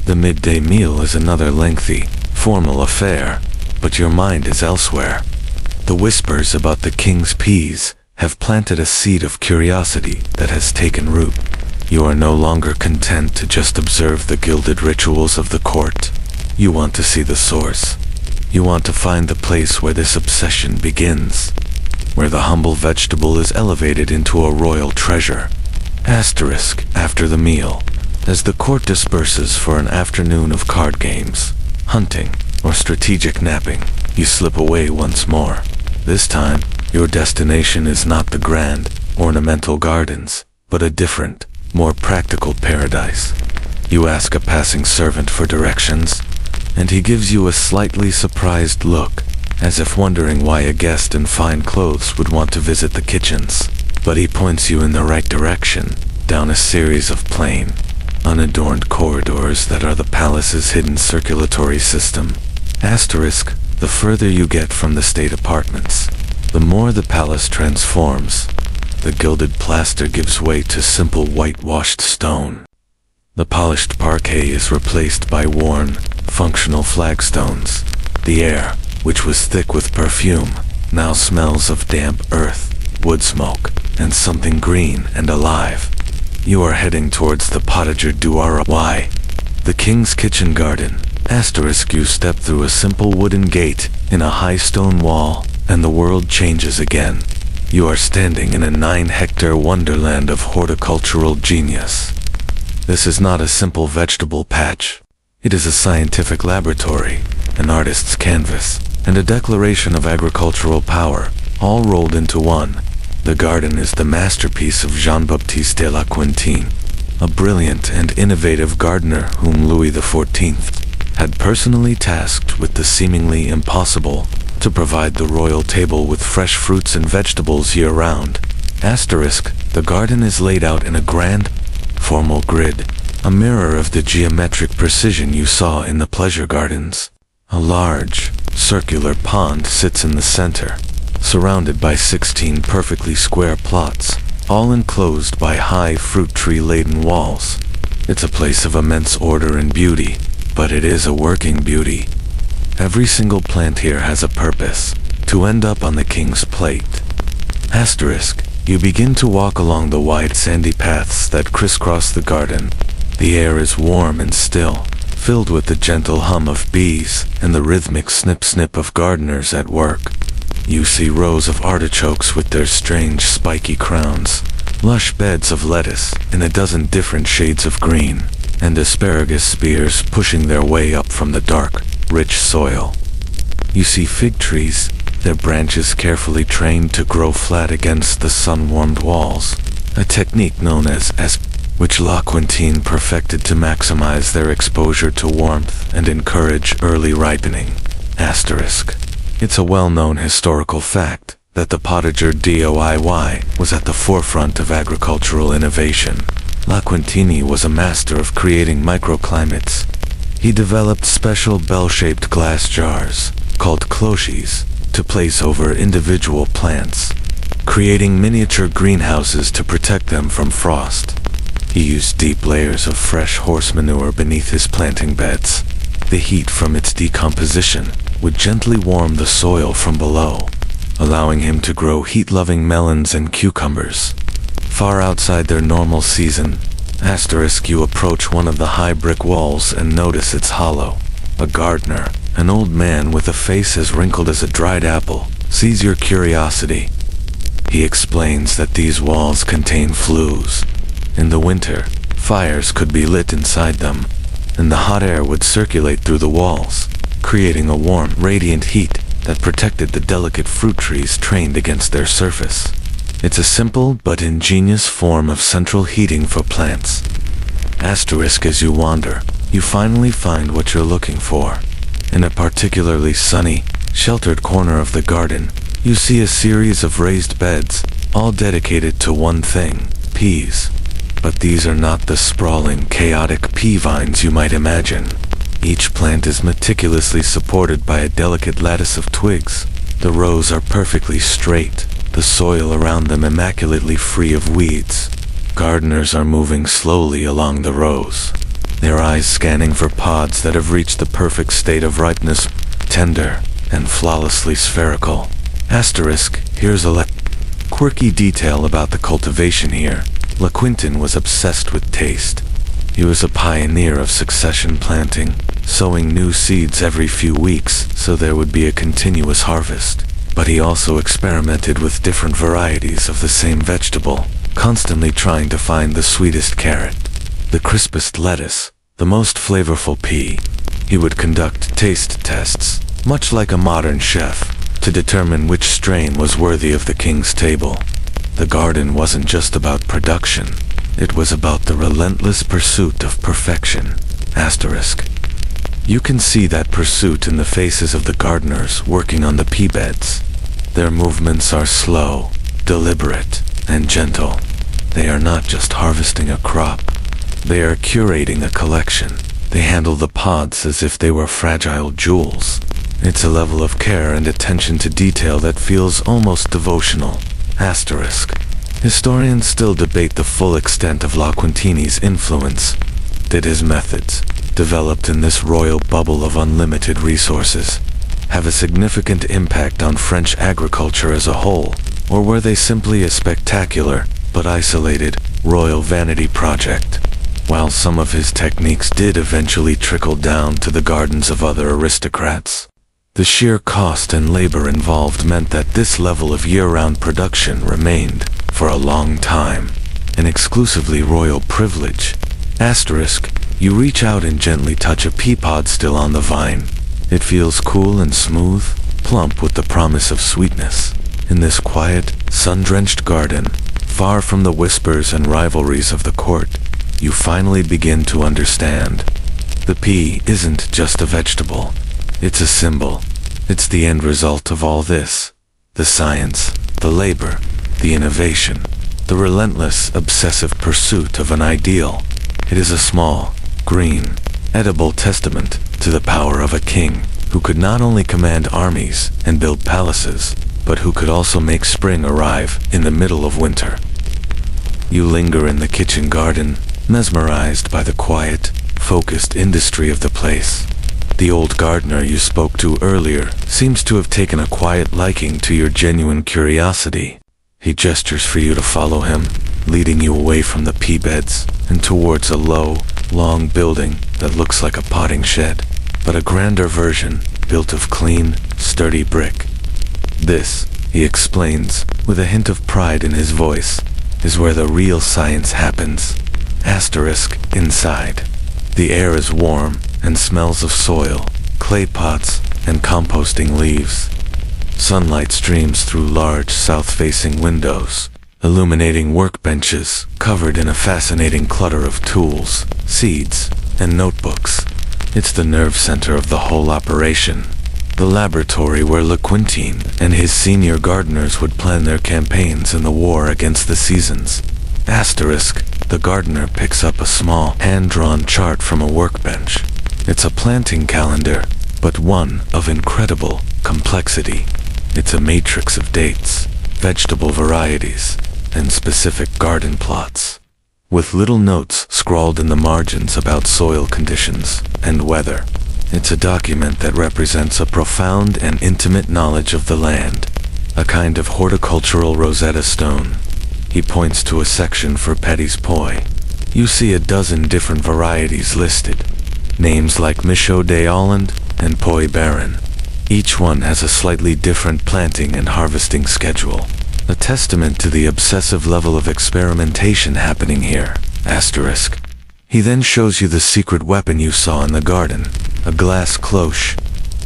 The midday meal is another lengthy, formal affair, but your mind is elsewhere. The whispers about the king's peas have planted a seed of curiosity that has taken root. You are no longer content to just observe the gilded rituals of the court. You want to see the source. You want to find the place where this obsession begins, where the humble vegetable is elevated into a royal treasure. Asterisk after the meal, as the court disperses for an afternoon of card games, hunting, or strategic napping, you slip away once more. This time, your destination is not the grand, ornamental gardens, but a different, more practical paradise. You ask a passing servant for directions, and he gives you a slightly surprised look, as if wondering why a guest in fine clothes would want to visit the kitchens. But he points you in the right direction, down a series of plain, unadorned corridors that are the palace's hidden circulatory system. Asterisk, the further you get from the state apartments, the more the palace transforms. The gilded plaster gives way to simple whitewashed stone. The polished parquet is replaced by worn, functional flagstones. The air, which was thick with perfume, now smells of damp earth, wood smoke, and something green and alive. You are heading towards the Potager du Roi, the king's kitchen garden. Asterisk, you step through a simple wooden gate in a high stone wall, and the world changes again. You are standing in a 9-hectare wonderland of horticultural genius. This is not a simple vegetable patch. It is a scientific laboratory, an artist's canvas, and a declaration of agricultural power, all rolled into one. The garden is the masterpiece of Jean-Baptiste de la Quintine, a brilliant and innovative gardener whom Louis XIV had personally tasked with the seemingly impossible, to provide the royal table with fresh fruits and vegetables year-round. Asterisk, the garden is laid out in a grand, formal grid, a mirror of the geometric precision you saw in the pleasure gardens. A large, circular pond sits in the center, surrounded by 16 perfectly square plots, all enclosed by high fruit tree-laden walls. It's a place of immense order and beauty, but it is a working beauty. Every single plant here has a purpose, to end up on the king's plate. Asterisk, you begin to walk along the wide sandy paths that crisscross the garden. The air is warm and still, filled with the gentle hum of bees and the rhythmic snip-snip of gardeners at work. You see rows of artichokes with their strange spiky crowns, lush beds of lettuce in a dozen different shades of green, and asparagus spears pushing their way up from the dark, rich soil. You see fig trees, their branches carefully trained to grow flat against the sun-warmed walls, a technique known as which La Quintine perfected to maximize their exposure to warmth and encourage early ripening. Asterisk. It's a well-known historical fact that the potager DIY was at the forefront of agricultural innovation. La Quintine was a master of creating microclimates. He developed special bell-shaped glass jars, called cloches, to place over individual plants, creating miniature greenhouses to protect them from frost. He used deep layers of fresh horse manure beneath his planting beds. The heat from its decomposition would gently warm the soil from below, allowing him to grow heat-loving melons and cucumbers. Far outside their normal season, asterisk, you approach one of the high brick walls and notice it's hollow. A gardener, an old man with a face as wrinkled as a dried apple, sees your curiosity. He explains that these walls contain flues. In the winter, fires could be lit inside them, and the hot air would circulate through the walls, creating a warm, radiant heat that protected the delicate fruit trees trained against their surface. It's a simple but ingenious form of central heating for plants. Asterisk, as you wander, you finally find what you're looking for. In a particularly sunny, sheltered corner of the garden, you see a series of raised beds, all dedicated to one thing: peas. But these are not the sprawling, chaotic pea vines you might imagine. Each plant is meticulously supported by a delicate lattice of twigs. The rows are perfectly straight, the soil around them immaculately free of weeds. Gardeners are moving slowly along the rows, their eyes scanning for pods that have reached the perfect state of ripeness, tender and flawlessly spherical. Asterisk, here's a quirky detail about the cultivation here. La Quintine was obsessed with taste. He was a pioneer of succession planting, sowing new seeds every few weeks so there would be a continuous harvest. But he also experimented with different varieties of the same vegetable, constantly trying to find the sweetest carrot, the crispest lettuce, the most flavorful pea. He would conduct taste tests, much like a modern chef, to determine which strain was worthy of the king's table. The garden wasn't just about production, it was about the relentless pursuit of perfection. Asterisk. You can see that pursuit in the faces of the gardeners working on the pea beds. Their movements are slow, deliberate, and gentle. They are not just harvesting a crop, they are curating a collection. They handle the pods as if they were fragile jewels. It's a level of care and attention to detail that feels almost devotional. Asterisk. Historians still debate the full extent of La Quintine's influence. Did his methods, developed in this royal bubble of unlimited resources, have a significant impact on French agriculture as a whole, or were they simply a spectacular, but isolated, royal vanity project? While some of his techniques did eventually trickle down to the gardens of other aristocrats, the sheer cost and labor involved meant that this level of year-round production remained, for a long time, an exclusively royal privilege. Asterisk. You reach out and gently touch a pea pod still on the vine. It feels cool and smooth, plump with the promise of sweetness. In this quiet, sun-drenched garden, far from the whispers and rivalries of the court, you finally begin to understand. The pea isn't just a vegetable. It's a symbol. It's the end result of all this. The science, the labor, the innovation, the relentless, obsessive pursuit of an ideal. It is a small, green, edible testament to the power of a king who could not only command armies and build palaces, but who could also make spring arrive in the middle of winter. You linger in the kitchen garden, mesmerized by the quiet, focused industry of the place. The old gardener you spoke to earlier seems to have taken a quiet liking to your genuine curiosity. He gestures for you to follow him, leading you away from the pea beds and towards a low, long building that looks like a potting shed, but a grander version built of clean, sturdy brick. This, he explains, with a hint of pride in his voice, is where the real science happens. Asterisk. Inside. The air is warm and smells of soil, clay pots, and composting leaves. Sunlight streams through large south-facing windows, illuminating workbenches covered in a fascinating clutter of tools, seeds, and notebooks. It's the nerve center of the whole operation. The laboratory where Lequintine and his senior gardeners would plan their campaigns in the war against the seasons. Asterisk, the gardener picks up a small, hand-drawn chart from a workbench. It's a planting calendar, but one of incredible complexity. It's a matrix of dates, vegetable varieties, and specific garden plots, with little notes scrawled in the margins about soil conditions and weather. It's a document that represents a profound and intimate knowledge of the land, a kind of horticultural Rosetta Stone. He points to a section for Petit's poi. You see a dozen different varieties listed, names like Michaud de Holland and Poi Baron. Each one has a slightly different planting and harvesting schedule, a testament to the obsessive level of experimentation happening here. Asterisk. He then shows you the secret weapon you saw in the garden, a glass cloche.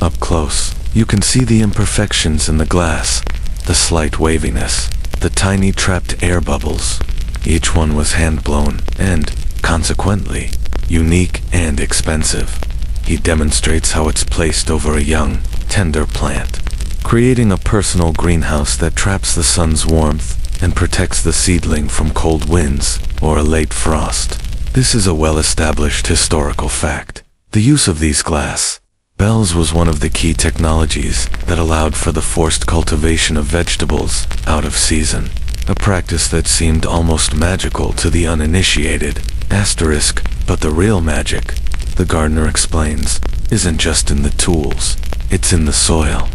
Up close, you can see the imperfections in the glass, the slight waviness, the tiny trapped air bubbles. Each one was hand-blown and, consequently, unique and expensive. He demonstrates how it's placed over a young, tender plant, creating a personal greenhouse that traps the sun's warmth and protects the seedling from cold winds or a late frost. This is a well-established historical fact. The use of these glass bells was one of the key technologies that allowed for the forced cultivation of vegetables out of season, a practice that seemed almost magical to the uninitiated. Asterisk, but the real magic, the gardener explains, isn't just in the tools, it's in the soil.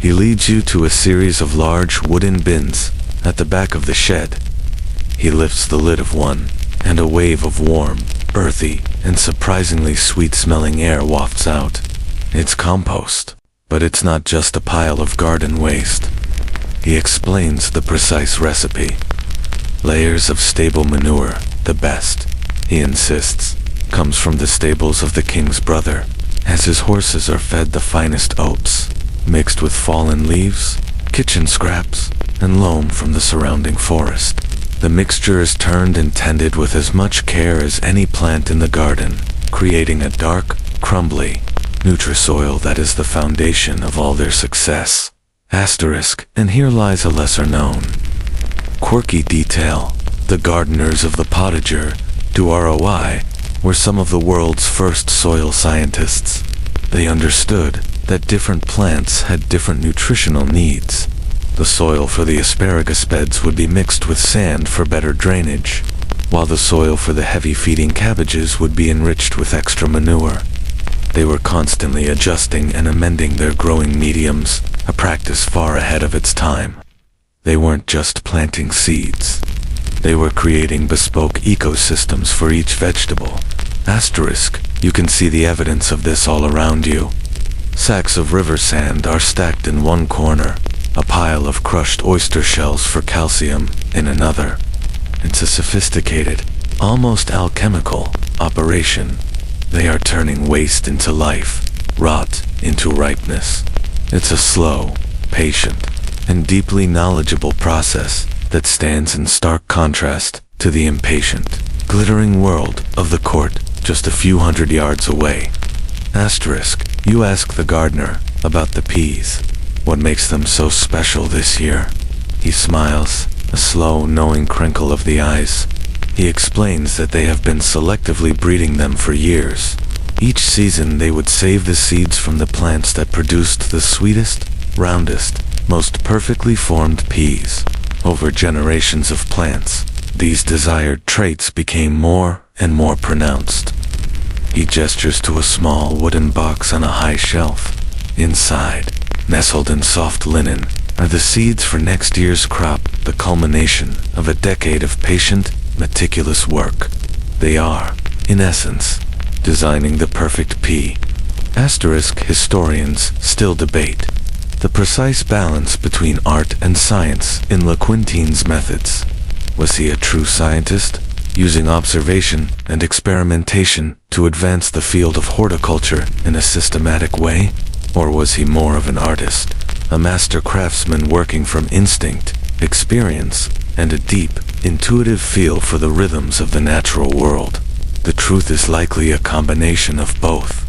He leads you to a series of large wooden bins at the back of the shed. He lifts the lid of one, and a wave of warm, earthy, and surprisingly sweet-smelling air wafts out. It's compost, but it's not just a pile of garden waste. He explains the precise recipe. Layers of stable manure, the best, he insists, comes from the stables of the king's brother, as his horses are fed the finest oats, mixed with fallen leaves, kitchen scraps, and loam from the surrounding forest. The mixture is turned and tended with as much care as any plant in the garden, creating a dark, crumbly, Nutrisoil that is the foundation of all their success. Asterisk, and here lies a lesser-known quirky detail. The gardeners of the potager, du ROI, were some of the world's first soil scientists. They understood that different plants had different nutritional needs. The soil for the asparagus beds would be mixed with sand for better drainage, while the soil for the heavy-feeding cabbages would be enriched with extra manure. They were constantly adjusting and amending their growing mediums, a practice far ahead of its time. They weren't just planting seeds. They were creating bespoke ecosystems for each vegetable. Asterisk, you can see the evidence of this all around you. Sacks of river sand are stacked in one corner, a pile of crushed oyster shells for calcium in another. It's a sophisticated, almost alchemical operation. They are turning waste into life, rot into ripeness. It's a slow, patient, and deeply knowledgeable process that stands in stark contrast to the impatient, glittering world of the court just a few hundred yards away. Asterisk, you ask the gardener about the peas. What makes them so special this year? He smiles, a slow, knowing crinkle of the eyes. He explains that they have been selectively breeding them for years. Each season they would save the seeds from the plants that produced the sweetest, roundest, most perfectly formed peas. Over generations of plants, these desired traits became more and more pronounced. He gestures to a small wooden box on a high shelf. Inside, nestled in soft linen, are the seeds for next year's crop, the culmination of a decade of patient, meticulous work. They are, in essence, designing the perfect pea. Asterisk, historians still debate the precise balance between art and science in Lequintine's methods. Was he a true scientist, using observation and experimentation to advance the field of horticulture in a systematic way? Or was he more of an artist, a master craftsman working from instinct, experience, and a deep, intuitive feel for the rhythms of the natural world. The truth is likely a combination of both.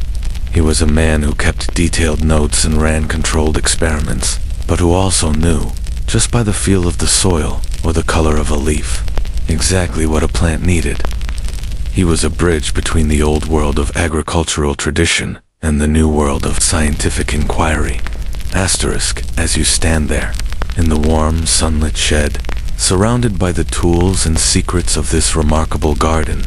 He was a man who kept detailed notes and ran controlled experiments, but who also knew, just by the feel of the soil or the color of a leaf, exactly what a plant needed. He was a bridge between the old world of agricultural tradition and the new world of scientific inquiry. Asterisk, as you stand there, in the warm, sunlit shed, surrounded by the tools and secrets of this remarkable garden,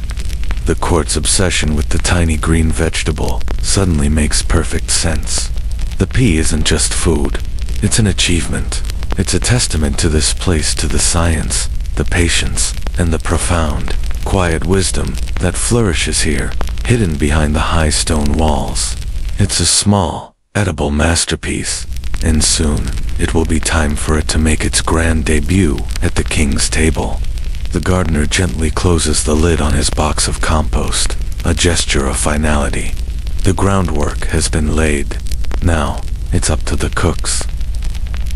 the court's obsession with the tiny green vegetable suddenly makes perfect sense. The pea isn't just food, it's an achievement. It's a testament to this place, to the science, the patience, and the profound, quiet wisdom that flourishes here, hidden behind the high stone walls. It's a small, edible masterpiece, and soon it will be time for it to make its grand debut at the king's table. The gardener gently closes the lid on his box of compost, a gesture of finality. The groundwork has been laid. Now, it's up to the cooks.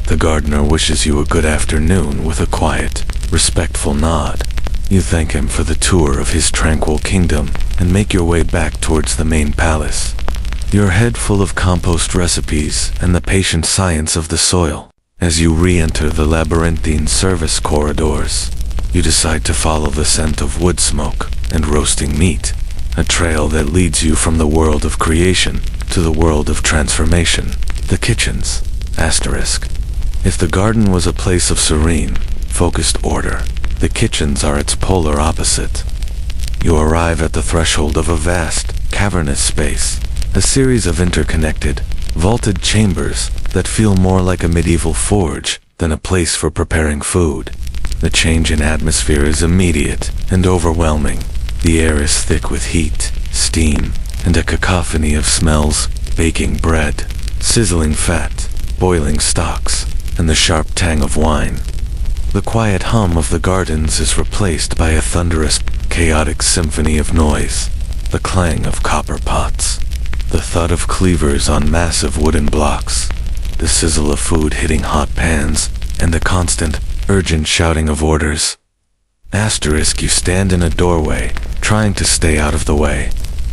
The gardener wishes you a good afternoon with a quiet, respectful nod. You thank him for the tour of his tranquil kingdom and make your way back towards the main palace, your head full of compost recipes and the patient science of the soil. As you re-enter the labyrinthine service corridors, you decide to follow the scent of wood smoke and roasting meat, a trail that leads you from the world of creation to the world of transformation, the kitchens. Asterisk. If the garden was a place of serene, focused order, the kitchens are its polar opposite. You arrive at the threshold of a vast, cavernous space, a series of interconnected, vaulted chambers that feel more like a medieval forge than a place for preparing food. The change in atmosphere is immediate and overwhelming. The air is thick with heat, steam, and a cacophony of smells: baking bread, sizzling fat, boiling stocks, and the sharp tang of wine. The quiet hum of the gardens is replaced by a thunderous, chaotic symphony of noise, the clang of copper pots, the thud of cleavers on massive wooden blocks, the sizzle of food hitting hot pans, and the constant, urgent shouting of orders. Asterisk. You stand in a doorway, trying to stay out of the way,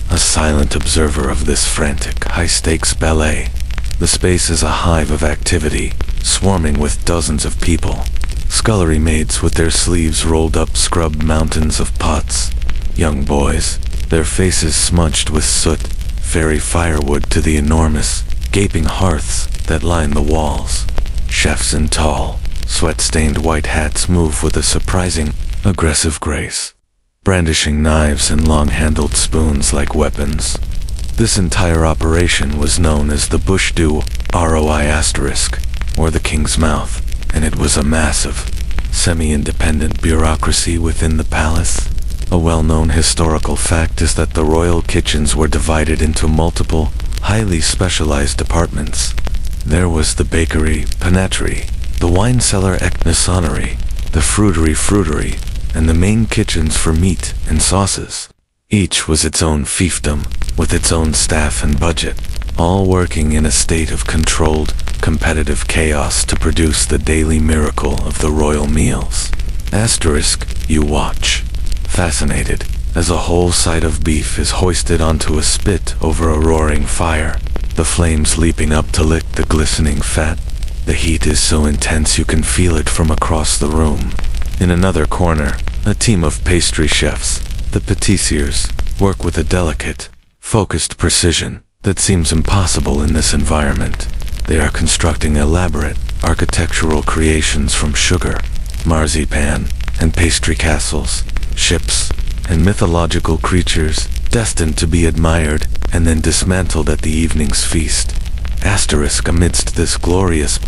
a silent observer of this frantic, high-stakes ballet. The space is a hive of activity, swarming with dozens of people. Scullery maids with their sleeves rolled up scrubbed mountains of pots. Young boys, their faces smudged with soot, ferry firewood to the enormous, gaping hearths that line the walls. Chefs in tall, sweat-stained white hats move with a surprising, aggressive grace, brandishing knives and long-handled spoons like weapons. This entire operation was known as the Bush Du ROI asterisk, or the King's Mouth, and it was a massive, semi-independent bureaucracy within the palace. A well-known historical fact is that the royal kitchens were divided into multiple, highly specialized departments. There was the bakery, panaterie, the wine cellar, ecnosonnery, the fruitery, and the main kitchens for meat and sauces. Each was its own fiefdom, with its own staff and budget, all working in a state of controlled, competitive chaos to produce the daily miracle of the royal meals. Asterisk. You watch, fascinated, as a whole side of beef is hoisted onto a spit over a roaring fire, the flames leaping up to lick the glistening fat. The heat is so intense you can feel it from across the room. In another corner, a team of pastry chefs, the pâtissiers, work with a delicate, focused precision that seems impossible in this environment. They are constructing elaborate, architectural creations from sugar, marzipan, and pastry castles, ships, and mythological creatures destined to be admired and then dismantled at the evening's feast. Asterisk. Amidst this glorious,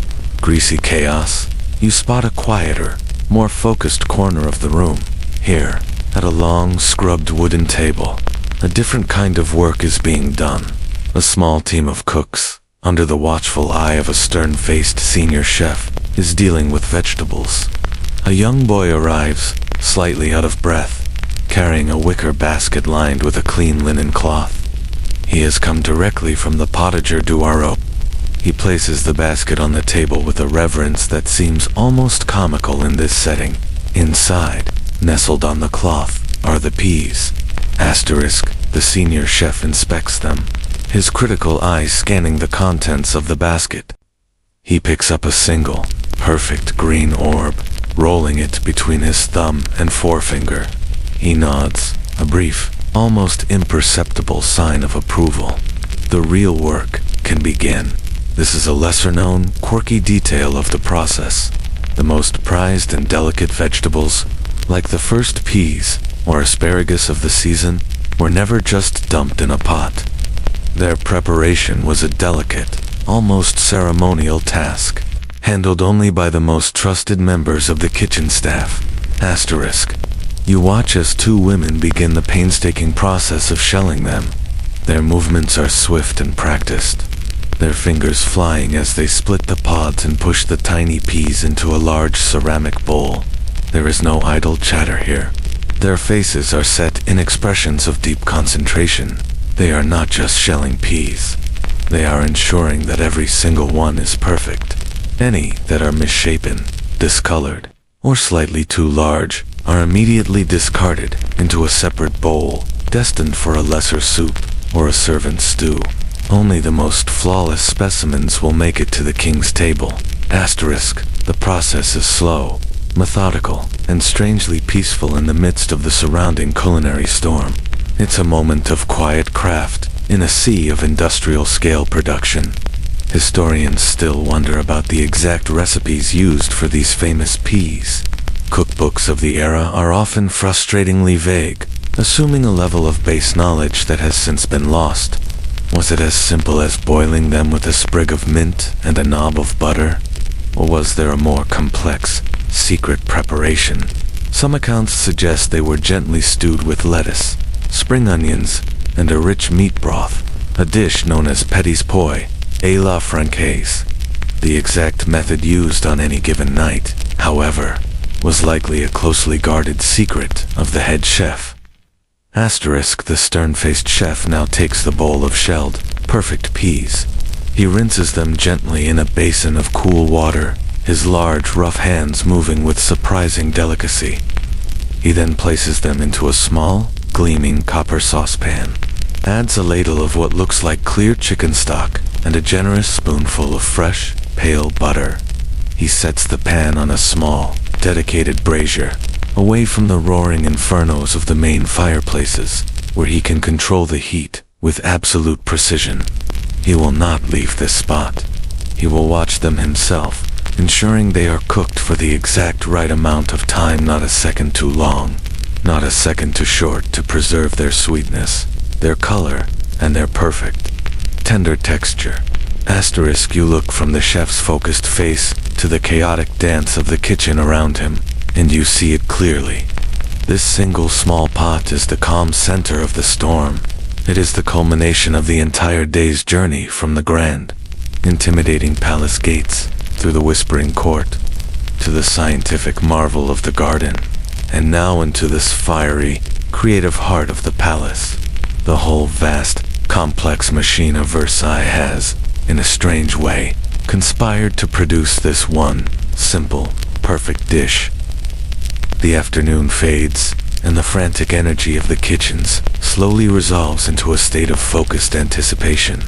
greasy chaos, you spot a quieter, more focused corner of the room. Here, at a long, scrubbed wooden table, a different kind of work is being done. A small team of cooks, under the watchful eye of a stern-faced senior chef, is dealing with vegetables. A young boy arrives, slightly out of breath, carrying a wicker basket lined with a clean linen cloth. He has come directly from the potager du Haro. He places the basket on the table with a reverence that seems almost comical in this setting. Inside, nestled on the cloth, are the peas. Asterisk, the senior chef inspects them, his critical eye scanning the contents of the basket. He picks up a single, perfect green orb, rolling it between his thumb and forefinger. He nods, a brief, almost imperceptible sign of approval. The real work can begin. This is a lesser-known, quirky detail of the process. The most prized and delicate vegetables, like the first peas or asparagus of the season, were never just dumped in a pot. Their preparation was a delicate, almost ceremonial task, handled only by the most trusted members of the kitchen staff. Asterisk. You watch as two women begin the painstaking process of shelling them. Their movements are swift and practiced, their fingers flying as they split the pods and push the tiny peas into a large ceramic bowl. There is no idle chatter here. Their faces are set in expressions of deep concentration. They are not just shelling peas. They are ensuring that every single one is perfect. Any that are misshapen, discolored, or slightly too large are immediately discarded into a separate bowl, destined for a lesser soup or a servant's stew. Only the most flawless specimens will make it to the king's table. Asterisk. The process is slow, methodical, and strangely peaceful in the midst of the surrounding culinary storm. It's a moment of quiet craft in a sea of industrial-scale production. Historians still wonder about the exact recipes used for these famous peas. Cookbooks of the era are often frustratingly vague, assuming a level of base knowledge that has since been lost. Was it as simple as boiling them with a sprig of mint and a knob of butter? Or was there a more complex, secret preparation? Some accounts suggest they were gently stewed with lettuce, spring onions, and a rich meat broth, a dish known as petit pois, à la francaise. The exact method used on any given night, however, was likely a closely guarded secret of the head chef. Asterisk. The stern-faced chef now takes the bowl of shelled, perfect peas. He rinses them gently in a basin of cool water, his large, rough hands moving with surprising delicacy. He then places them into a small, gleaming copper saucepan, adds a ladle of what looks like clear chicken stock, and a generous spoonful of fresh, pale butter. He sets the pan on a small, dedicated brazier, away from the roaring infernos of the main fireplaces, where he can control the heat with absolute precision. He will not leave this spot. He will watch them himself, ensuring they are cooked for the exact right amount of time, not a second too long, not a second too short, to preserve their sweetness, their color, and their perfect, tender texture. Asterisk. You look from the chef's focused face to the chaotic dance of the kitchen around him, and you see it clearly. This single small pot is the calm center of the storm. It is the culmination of the entire day's journey from the grand, intimidating palace gates, through the whispering court, to the scientific marvel of the garden, and now into this fiery, creative heart of the palace. The whole vast, complex machine of Versailles has, in a strange way, conspired to produce this one, simple, perfect dish. The afternoon fades, and the frantic energy of the kitchens slowly resolves into a state of focused anticipation.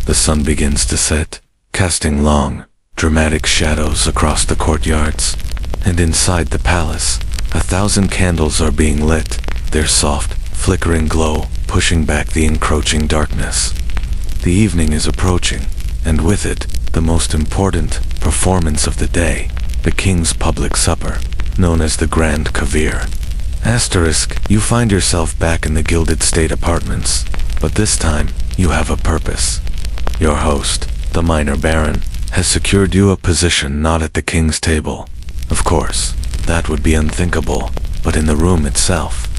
The sun begins to set, casting long, dramatic shadows across the courtyards, and inside the palace, 1,000 candles are being lit, their soft, flickering glow pushing back the encroaching darkness. The evening is approaching, and with it, the most important performance of the day, the king's public supper, known as the Grand Caviar. Asterisk. You find yourself back in the gilded state apartments, but this time, you have a purpose. Your host, the minor baron, has secured you a position not at the king's table. Of course, that would be unthinkable, but in the room itself,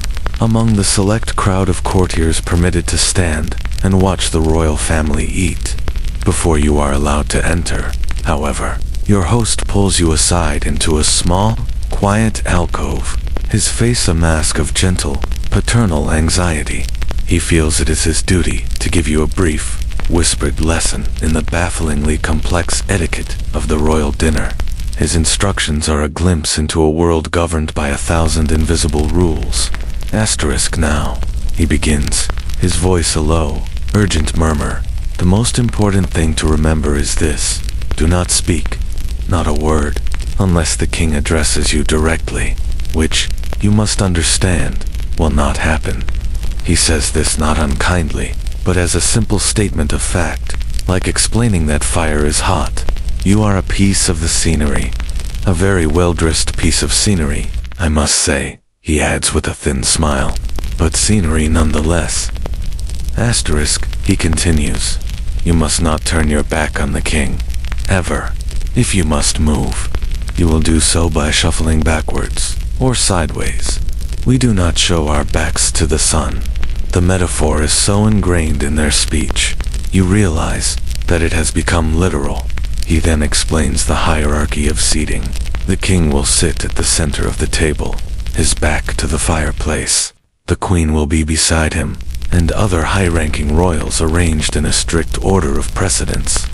among the select crowd of courtiers permitted to stand and watch the royal family eat. Before you are allowed to enter, however, your host pulls you aside into a small, quiet alcove, his face a mask of gentle, paternal anxiety. He feels it is his duty to give you a brief, whispered lesson in the bafflingly complex etiquette of the royal dinner. His instructions are a glimpse into a world governed by 1,000 invisible rules. Asterisk now, he begins, his voice a low, urgent murmur. The most important thing to remember is this: do not speak, not a word, unless the king addresses you directly, which, you must understand, will not happen. He says this not unkindly, but as a simple statement of fact, like explaining that fire is hot. You are a piece of the scenery. A very well-dressed piece of scenery, I must say, he adds with a thin smile, but scenery nonetheless. Asterisk, he continues, you must not turn your back on the king, ever. If you must move, you will do so by shuffling backwards, or sideways. We do not show our backs to the sun. The metaphor is so ingrained in their speech, you realize that it has become literal. He then explains the hierarchy of seating. The king will sit at the center of the table, his back to the fireplace. The queen will be beside him, and other high-ranking royals arranged in a strict order of precedence.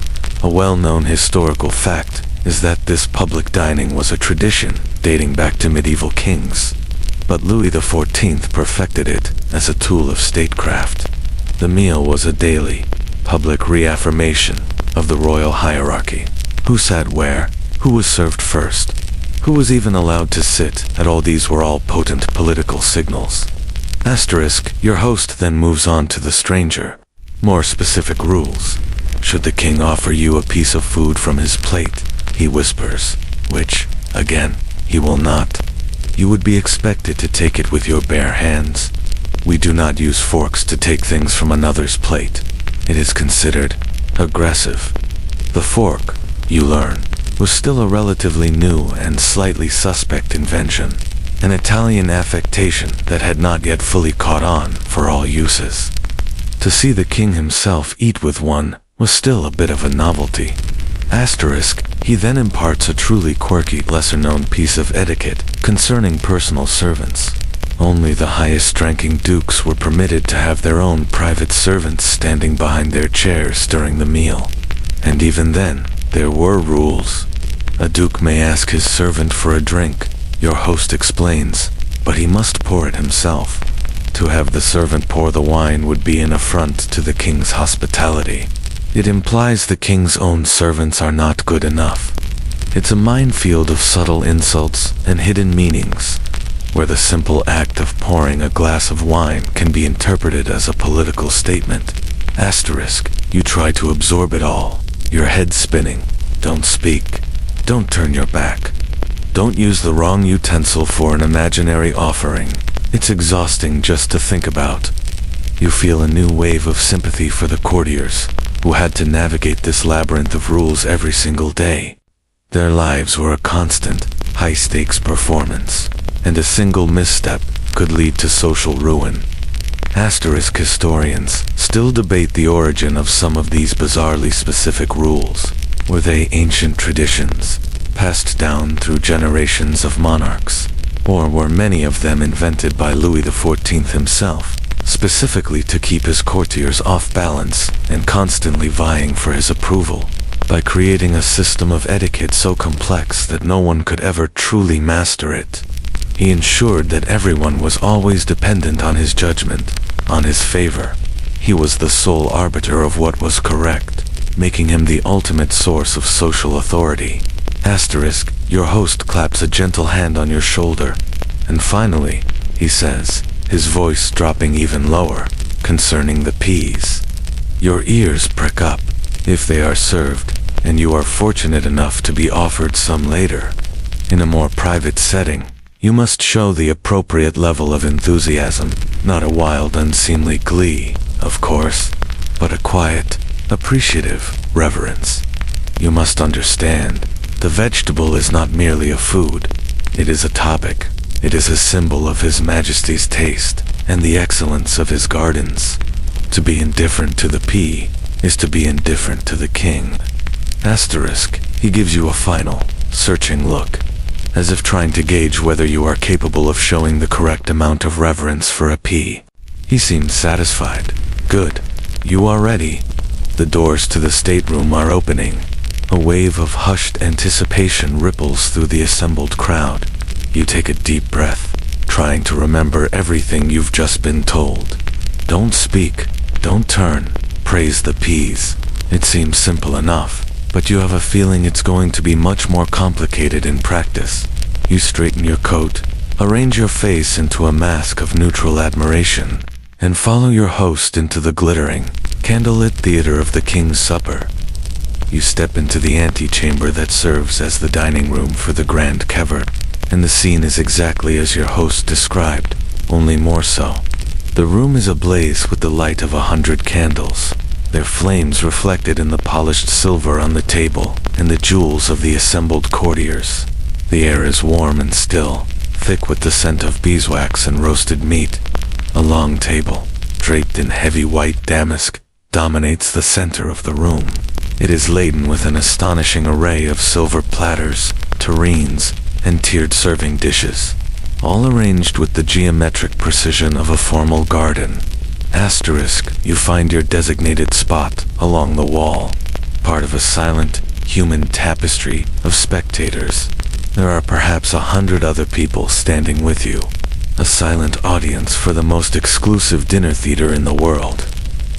A well-known historical fact is that this public dining was a tradition dating back to medieval kings. But Louis XIV perfected it as a tool of statecraft. The meal was a daily, public reaffirmation of the royal hierarchy. Who sat where, who was served first, who was even allowed to sit at all, these were all potent political signals. Asterisk, your host then moves on to the stranger. More specific rules. Should the king offer you a piece of food from his plate, he whispers, which, again, he will not, you would be expected to take it with your bare hands. We do not use forks to take things from another's plate. It is considered aggressive. The fork, you learn, was still a relatively new and slightly suspect invention, an Italian affectation that had not yet fully caught on for all uses. To see the king himself eat with one was still a bit of a novelty. Asterisk, he then imparts a truly quirky, lesser-known piece of etiquette concerning personal servants. Only the highest-ranking dukes were permitted to have their own private servants standing behind their chairs during the meal. And even then, there were rules. A duke may ask his servant for a drink, your host explains, but he must pour it himself. To have the servant pour the wine would be an affront to the king's hospitality. It implies the king's own servants are not good enough. It's a minefield of subtle insults and hidden meanings, where the simple act of pouring a glass of wine can be interpreted as a political statement. Asterisk, you try to absorb it all, your head spinning. Don't speak. Don't turn your back. Don't use the wrong utensil for an imaginary offering. It's exhausting just to think about. You feel a new wave of sympathy for the courtiers, who had to navigate this labyrinth of rules every single day. Their lives were a constant, high-stakes performance, and a single misstep could lead to social ruin. Asterisk, historians still debate the origin of some of these bizarrely specific rules. Were they ancient traditions, passed down through generations of monarchs, or were many of them invented by Louis XIV himself, specifically to keep his courtiers off balance and constantly vying for his approval? By creating a system of etiquette so complex that no one could ever truly master it, he ensured that everyone was always dependent on his judgment, on his favor. He was the sole arbiter of what was correct, making him the ultimate source of social authority. Asterisk, your host claps a gentle hand on your shoulder. And finally, he says, his voice dropping even lower, concerning the peas. Your ears prick up, if they are served, and you are fortunate enough to be offered some later. In a more private setting, you must show the appropriate level of enthusiasm, not a wild, unseemly glee, of course, but a quiet, appreciative reverence. You must understand, the vegetable is not merely a food. It is a topic. It is a symbol of His Majesty's taste and the excellence of his gardens. To be indifferent to the pea is to be indifferent to the king. Asterisk, he gives you a final, searching look, as if trying to gauge whether you are capable of showing the correct amount of reverence for a pea. He seems satisfied. Good. You are ready. The doors to the stateroom are opening. A wave of hushed anticipation ripples through the assembled crowd. You take a deep breath, trying to remember everything you've just been told. Don't speak, don't turn, praise the peas. It seems simple enough, but you have a feeling it's going to be much more complicated in practice. You straighten your coat, arrange your face into a mask of neutral admiration, and follow your host into the glittering, candlelit theater of the king's supper. You step into the antechamber that serves as the dining room for the grand cavern, and the scene is exactly as your host described, only more so. The room is ablaze with the light of 100 candles, their flames reflected in the polished silver on the table and the jewels of the assembled courtiers. The air is warm and still, thick with the scent of beeswax and roasted meat. A long table, draped in heavy white damask, dominates the center of the room. It is laden with an astonishing array of silver platters, tureens, and tiered serving dishes, all arranged with the geometric precision of a formal garden. Asterisk, you find your designated spot along the wall, part of a silent, human tapestry of spectators. There are perhaps 100 other people standing with you, a silent audience for the most exclusive dinner theater in the world.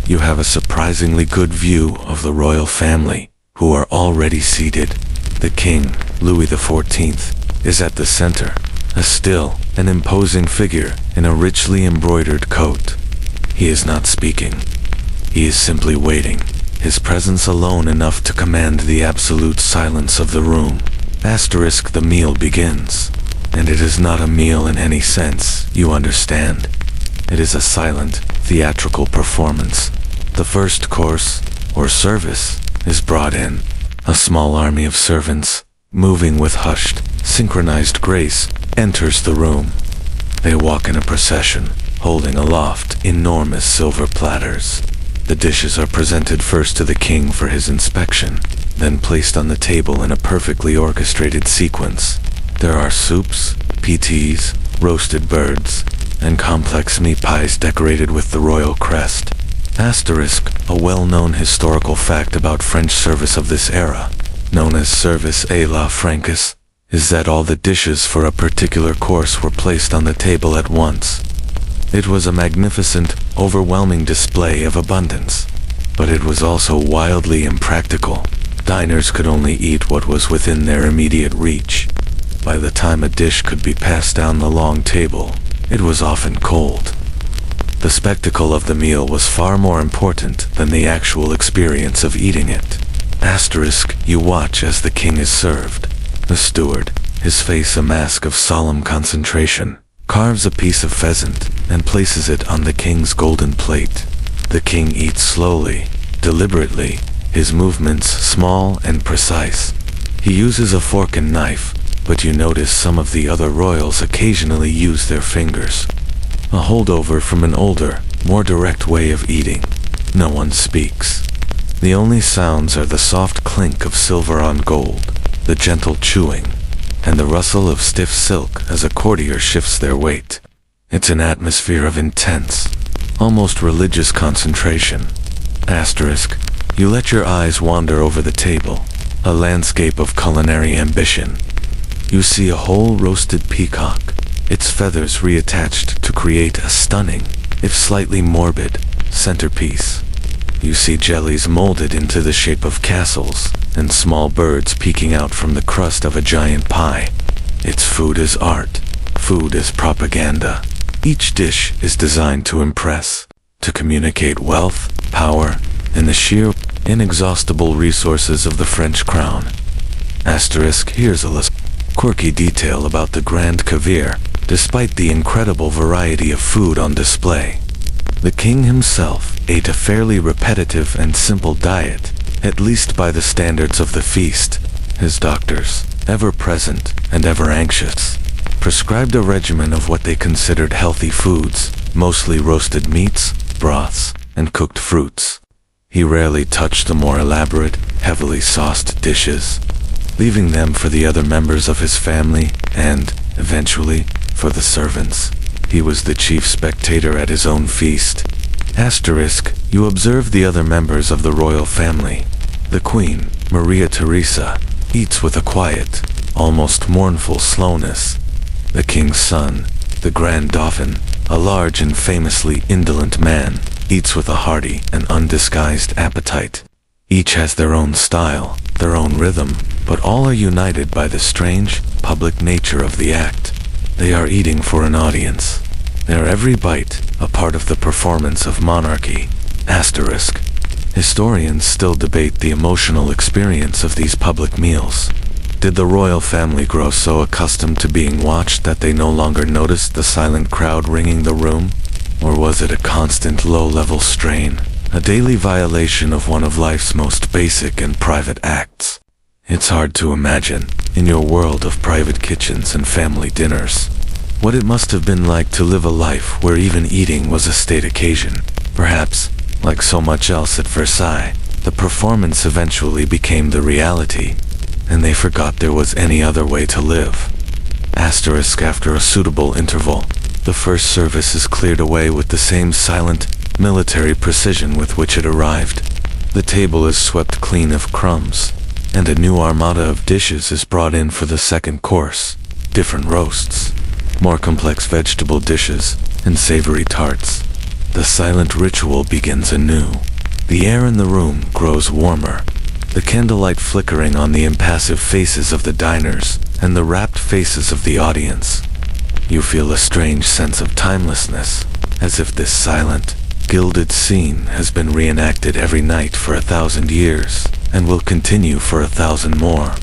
You have a surprisingly good view of the royal family, who are already seated. The King, Louis XIV, is at the center, a still and imposing figure in a richly embroidered coat. He is not speaking. He is simply waiting, his presence alone enough to command the absolute silence of the room. Asterisk, the meal begins. And it is not a meal in any sense, you understand. It is a silent, theatrical performance. The first course, or service, is brought in. A small army of servants, moving with hushed, synchronized grace, enters the room. They walk in a procession, holding aloft enormous silver platters. The dishes are presented first to the king for his inspection, then placed on the table in a perfectly orchestrated sequence. There are soups, PTs, roasted birds, and complex meat pies decorated with the royal crest. Asterisk, a well-known historical fact about French service of this era, known as service à la Francaise, is that all the dishes for a particular course were placed on the table at once. It was a magnificent, overwhelming display of abundance, but it was also wildly impractical. Diners could only eat what was within their immediate reach. By the time a dish could be passed down the long table, it was often cold. The spectacle of the meal was far more important than the actual experience of eating it. Asterisk, you watch as the king is served. The steward, his face a mask of solemn concentration, carves a piece of pheasant and places it on the king's golden plate. The king eats slowly, deliberately, his movements small and precise. He uses a fork and knife, but you notice some of the other royals occasionally use their fingers. A holdover from an older, more direct way of eating. No one speaks. The only sounds are the soft clink of silver on gold, the gentle chewing, and the rustle of stiff silk as a courtier shifts their weight. It's an atmosphere of intense, almost religious concentration. Asterisk, you let your eyes wander over the table, a landscape of culinary ambition. You see a whole roasted peacock, its feathers reattached to create a stunning, if slightly morbid, centerpiece. You see jellies molded into the shape of castles, and small birds peeking out from the crust of a giant pie. Its food is art. Food is propaganda. Each dish is designed to impress, to communicate wealth, power, and the sheer, inexhaustible resources of the French crown. Asterisk, here's a less quirky detail about the Grand Caviar, despite the incredible variety of food on display. The king himself ate a fairly repetitive and simple diet, at least by the standards of the feast. His doctors, ever present and ever anxious, prescribed a regimen of what they considered healthy foods, mostly roasted meats, broths, and cooked fruits. He rarely touched the more elaborate, heavily sauced dishes, leaving them for the other members of his family and, eventually, for the servants. He was the chief spectator at his own feast. Asterisk, you observe the other members of the royal family. The Queen, Maria Theresa, eats with a quiet, almost mournful slowness. The King's son, the Grand Dauphin, a large and famously indolent man, eats with a hearty and undisguised appetite. Each has their own style, their own rhythm, but all are united by the strange, public nature of the act. They are eating for an audience. Their every bite, a part of the performance of monarchy. Asterisk. Historians still debate the emotional experience of these public meals. Did the royal family grow so accustomed to being watched that they no longer noticed the silent crowd ringing the room? Or was it a constant low-level strain, a daily violation of one of life's most basic and private acts? It's hard to imagine, in your world of private kitchens and family dinners, what it must have been like to live a life where even eating was a state occasion. Perhaps, like so much else at Versailles, the performance eventually became the reality, and they forgot there was any other way to live. Asterisk. After a suitable interval, the first service is cleared away with the same silent, military precision with which it arrived. The table is swept clean of crumbs, and a new armada of dishes is brought in for the second course. Different roasts, more complex vegetable dishes, and savory tarts. The silent ritual begins anew. The air in the room grows warmer, the candlelight flickering on the impassive faces of the diners and the rapt faces of the audience. You feel a strange sense of timelessness, as if this silent, gilded scene has been reenacted every night for 1,000 years, and will continue for 1,000 more.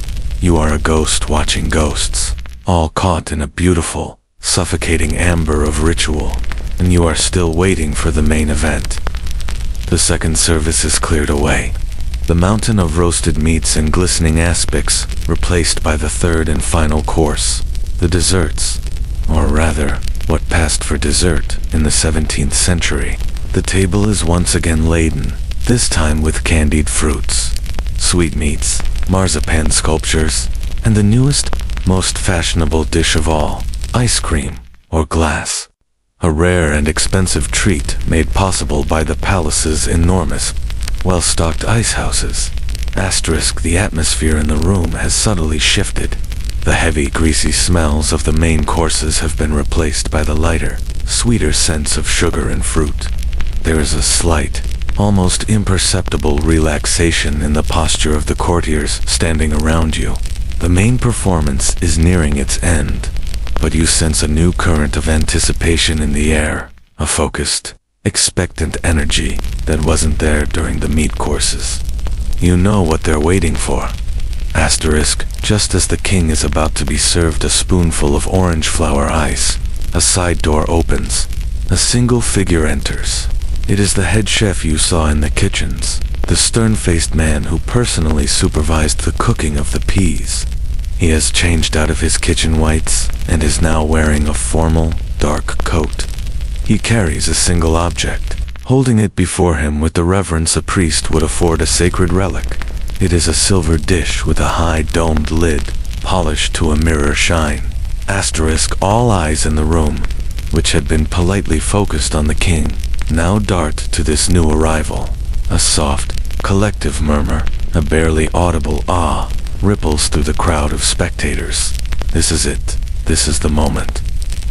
You are a ghost watching ghosts, all caught in a beautiful, suffocating amber of ritual, and you are still waiting for the main event. The second service is cleared away, the mountain of roasted meats and glistening aspics replaced by the third and final course, the desserts, or rather, what passed for dessert in the 17th century. The table is once again laden, this time with candied fruits, sweetmeats, marzipan sculptures, and the newest, most fashionable dish of all, ice cream, or glass. A rare and expensive treat made possible by the palace's enormous, well-stocked ice houses. Asterisk. The atmosphere in the room has subtly shifted. The heavy, greasy smells of the main courses have been replaced by the lighter, sweeter scents of sugar and fruit. There is a slight, almost imperceptible relaxation in the posture of the courtiers standing around you. The main performance is nearing its end, but you sense a new current of anticipation in the air, a focused, expectant energy that wasn't there during the meat courses. You know what they're waiting for. Asterisk. Just as the king is about to be served a spoonful of orange flower ice, a side door opens. A single figure enters. It is the head chef you saw in the kitchens, the stern-faced man who personally supervised the cooking of the peas. He has changed out of his kitchen whites and is now wearing a formal, dark coat. He carries a single object, holding it before him with the reverence a priest would afford a sacred relic. It is a silver dish with a high domed lid, polished to a mirror shine. Asterisk. All eyes in the room, which had been politely focused on the king, now dart to this new arrival. A soft, collective murmur, a barely audible ah, ripples through the crowd of spectators. This is it. This is the moment.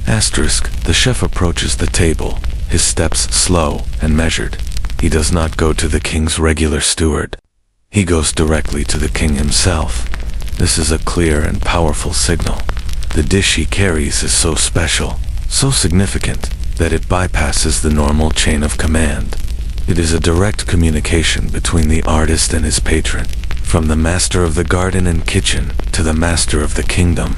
Asterisk. The chef approaches the table, his steps slow and measured. He does not go to the king's regular steward. He goes directly to the king himself. This is a clear and powerful signal. The dish he carries is so special, so significant, that it bypasses the normal chain of command. It is a direct communication between the artist and his patron, from the master of the garden and kitchen to the master of the kingdom.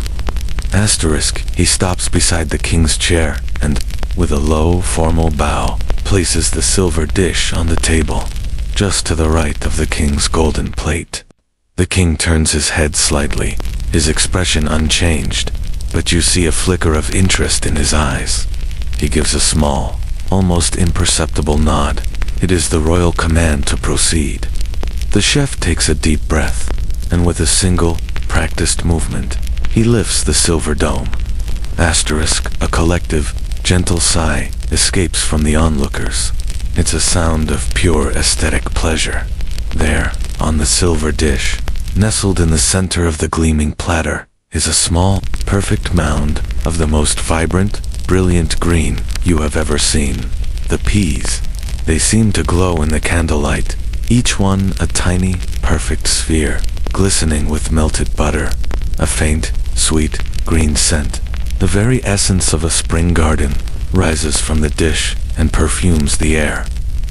Asterisk. He stops beside the king's chair and, with a low, formal bow, places the silver dish on the table, just to the right of the king's golden plate. The king turns his head slightly, his expression unchanged, but you see a flicker of interest in his eyes. He gives a small, almost imperceptible nod. It is the royal command to proceed. The chef takes a deep breath, and with a single, practiced movement, he lifts the silver dome. Asterisk. A collective, gentle sigh escapes from the onlookers. It's a sound of pure aesthetic pleasure. There, On the silver dish, nestled in the center of the gleaming platter, is a small, perfect mound of the most vibrant, brilliant green you have ever seen. The peas. They seem to glow in the candlelight, each one a tiny, perfect sphere, glistening with melted butter. A faint, sweet, green scent, the very essence of a spring garden, rises from the dish and perfumes the air.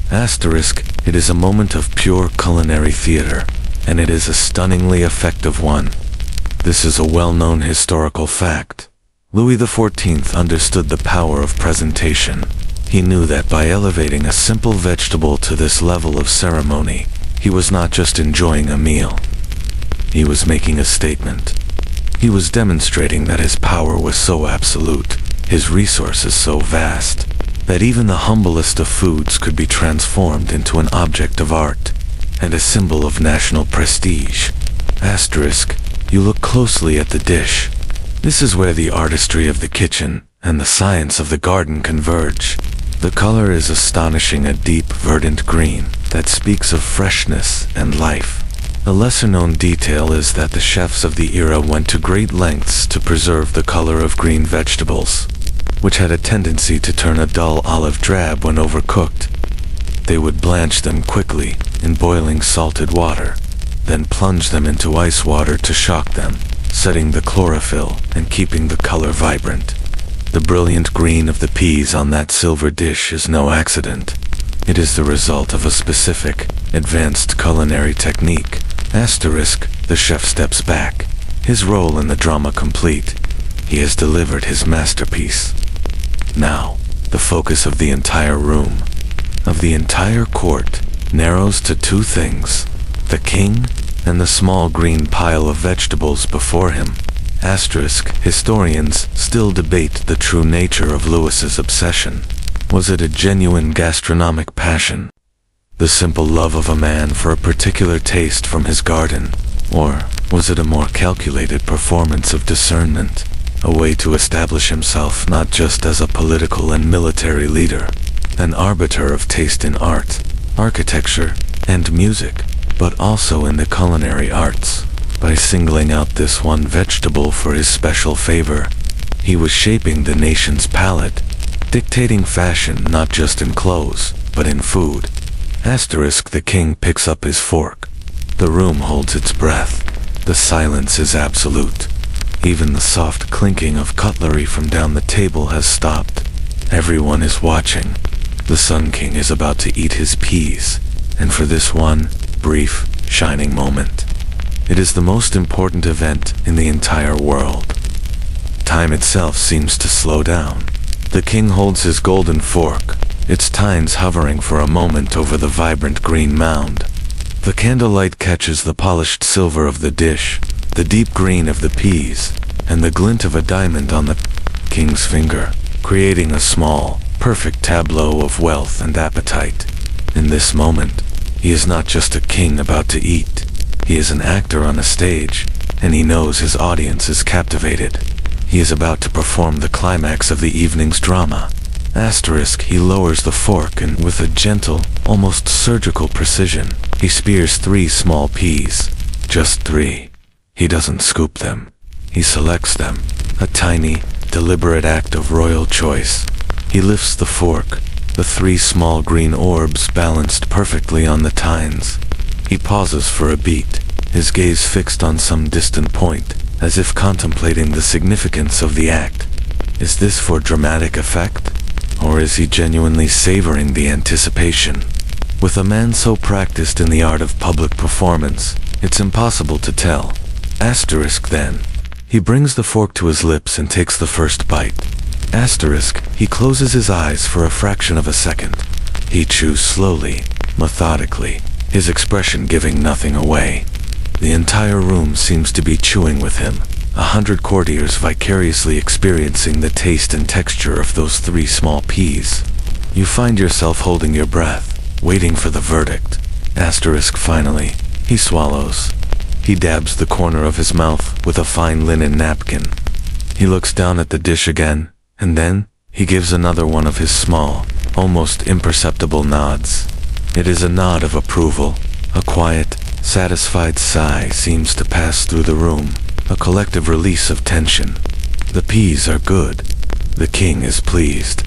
Asterisk, it is a moment of pure culinary theater, and it is a stunningly effective one. This is a well-known historical fact. Louis XIV understood the power of presentation. He knew that by elevating a simple vegetable to this level of ceremony, he was not just enjoying a meal. He was making a statement. He was demonstrating that his power was so absolute, his resources so vast, that even the humblest of foods could be transformed into an object of art and a symbol of national prestige. Asterisk, you look closely at the dish. This is where the artistry of the kitchen and the science of the garden converge. The color is astonishing, a deep, verdant green that speaks of freshness and life. A lesser-known detail is that the chefs of the era went to great lengths to preserve the color of green vegetables, which had a tendency to turn a dull olive drab when overcooked. They would blanch them quickly in boiling salted water, then plunge them into ice water to shock them, setting the chlorophyll and keeping the color vibrant. The brilliant green of the peas on that silver dish is no accident. It is the result of a specific, advanced culinary technique. Asterisk, the chef steps back, his role in the drama complete. He has delivered his masterpiece. Now, the focus of the entire room, of the entire court, narrows to two things: the king and the small green pile of vegetables before him. Asterisk, historians still debate the true nature of Louis's obsession. Was it a genuine gastronomic passion? The simple love of a man for a particular taste from his garden? Or was it a more calculated performance of discernment? A way to establish himself not just as a political and military leader, an arbiter of taste in art, architecture, and music, but also in the culinary arts. By singling out this one vegetable for his special favor, he was shaping the nation's palate, dictating fashion not just in clothes, but in food. Asterisk, the king picks up his fork. The room holds its breath. The silence is absolute. Even the soft clinking of cutlery from down the table has stopped. Everyone is watching. The Sun King is about to eat his peas, and for this one brief, shining moment, it is the most important event in the entire world. Time itself seems to slow down. The king holds his golden fork, its tines hovering for a moment over the vibrant green mound. The candlelight catches the polished silver of the dish, the deep green of the peas, and the glint of a diamond on the king's finger, creating a small, perfect tableau of wealth and appetite. In this moment, he is not just a king about to eat. He is an actor on a stage, and he knows his audience is captivated. He is about to perform the climax of the evening's drama. Asterisk, he lowers the fork and with a gentle, almost surgical precision, he spears 3 small peas. Just 3. He doesn't scoop them. He selects them. A tiny, deliberate act of royal choice. He lifts the fork, the 3 small green orbs balanced perfectly on the tines. He pauses for a beat, his gaze fixed on some distant point, as if contemplating the significance of the act. Is this for dramatic effect? Or is he genuinely savoring the anticipation? With a man so practiced in the art of public performance, it's impossible to tell. Asterisk, then. He brings the fork to his lips and takes the first bite. Asterisk, he closes his eyes for a fraction of a second. He chews slowly, methodically, his expression giving nothing away. The entire room seems to be chewing with him, 100 courtiers vicariously experiencing the taste and texture of those 3 small peas. You find yourself holding your breath, waiting for the verdict. Asterisk, finally, he swallows. He dabs the corner of his mouth with a fine linen napkin. He looks down at the dish again, and then he gives another one of his small, almost imperceptible nods. It is a nod of approval, a quiet, satisfied sigh seems to pass through the room, a collective release of tension. The peas are good. The king is pleased.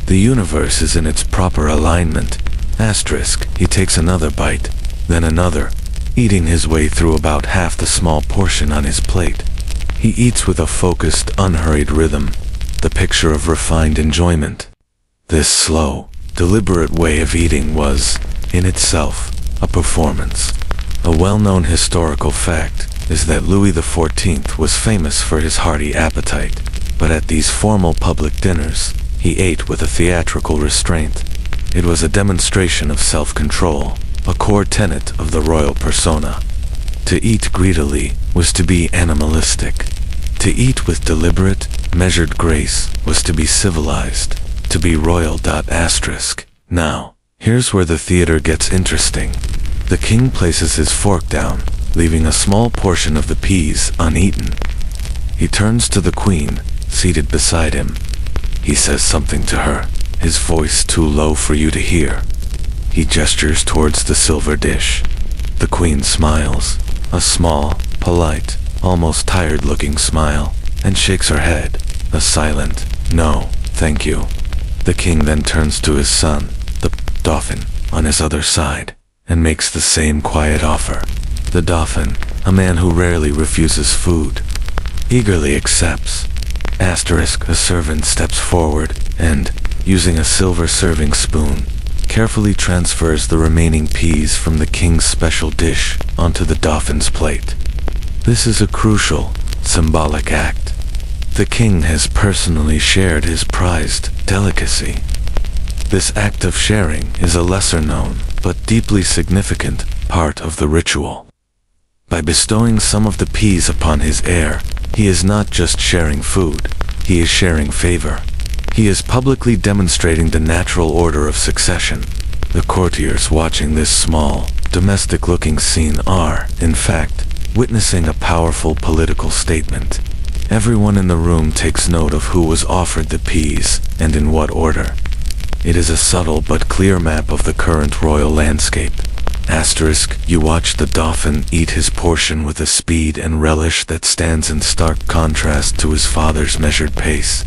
The universe is in its proper alignment. Asterisk, he takes another bite, then another, eating his way through about half the small portion on his plate. He eats with a focused, unhurried rhythm, the picture of refined enjoyment. This slow, deliberate way of eating was, in itself, a performance. A well-known historical fact is that Louis XIV was famous for his hearty appetite, but at these formal public dinners, he ate with a theatrical restraint. It was a demonstration of self-control, a core tenet of the royal persona. To eat greedily was to be animalistic. To eat with deliberate, measured grace was to be civilized, to be royal. Asterisk. Now, here's where the theater gets interesting. The king places his fork down, leaving a small portion of the peas uneaten. He turns to the queen, seated beside him. He says something to her, his voice too low for you to hear. He gestures towards the silver dish. The queen smiles, a small, polite, almost tired-looking smile, and shakes her head, a silent, "No, thank you." The king then turns to his son, the Dauphin, on his other side, and makes the same quiet offer. The Dauphin, a man who rarely refuses food, eagerly accepts. Asterisk, a servant steps forward and, using a silver serving spoon, carefully transfers the remaining peas from the king's special dish onto the Dauphin's plate. This is a crucial, symbolic act. The king has personally shared his prized delicacy. This act of sharing is a lesser-known, but deeply significant, part of the ritual. By bestowing some of the peas upon his heir, he is not just sharing food, he is sharing favor. He is publicly demonstrating the natural order of succession. The courtiers watching this small, domestic-looking scene are, in fact, witnessing a powerful political statement. Everyone in the room takes note of who was offered the peas, and in what order. It is a subtle but clear map of the current royal landscape. Asterisk, you watch the Dauphin eat his portion with a speed and relish that stands in stark contrast to his father's measured pace.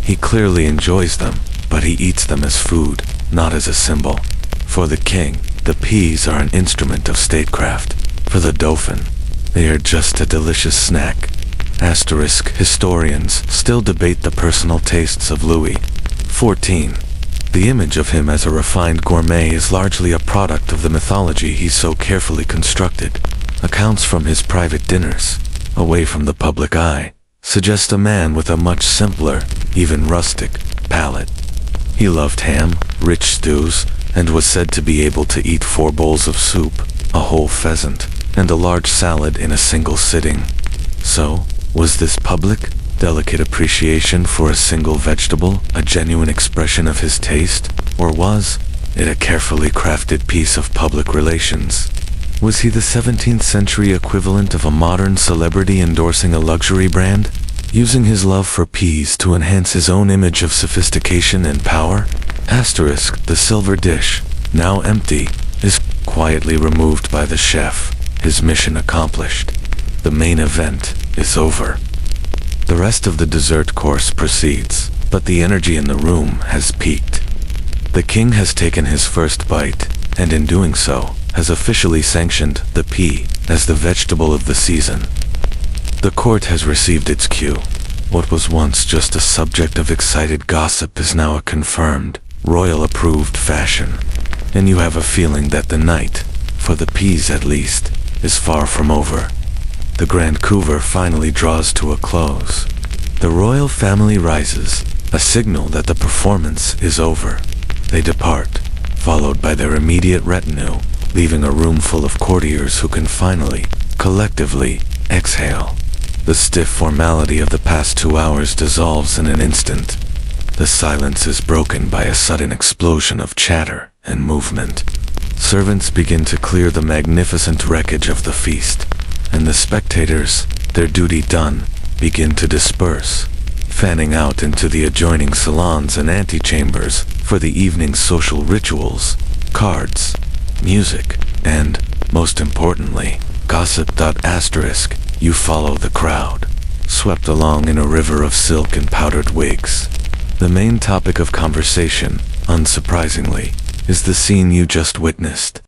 He clearly enjoys them, but he eats them as food, not as a symbol. For the king, the peas are an instrument of statecraft. For the Dauphin, they are just a delicious snack. Asterisk, historians still debate the personal tastes of Louis XIV. The image of him as a refined gourmet is largely a product of the mythology he's so carefully constructed. Accounts from his private dinners, away from the public eye, suggest a man with a much simpler, even rustic, palate. He loved ham, rich stews, and was said to be able to eat 4 bowls of soup, a whole pheasant, and a large salad in a single sitting. So, was this public, delicate appreciation for a single vegetable a genuine expression of his taste, or was it a carefully crafted piece of public relations? Was he the 17th century equivalent of a modern celebrity endorsing a luxury brand, using his love for peas to enhance his own image of sophistication and power? Asterisk, the silver dish, now empty, is quietly removed by the chef, his mission accomplished. The main event is over. The rest of the dessert course proceeds, but the energy in the room has peaked. The king has taken his first bite, and in doing so, has officially sanctioned the pea as the vegetable of the season. The court has received its cue. What was once just a subject of excited gossip is now a confirmed, royal-approved fashion, and you have a feeling that the night, for the peas at least, is far from over. The grand couvre finally draws to a close. The royal family rises, a signal that the performance is over. They depart, followed by their immediate retinue, leaving a room full of courtiers who can finally, collectively, exhale. The stiff formality of the past 2 hours dissolves in an instant. The silence is broken by a sudden explosion of chatter and movement. Servants begin to clear the magnificent wreckage of the feast, and the spectators, their duty done, begin to disperse, fanning out into the adjoining salons and antechambers for the evening's social rituals, cards, music, and Most importantly, gossip. Asterisk, you follow the crowd, swept along in a river of silk and powdered wigs. The main topic of conversation, unsurprisingly, is the scene you just witnessed.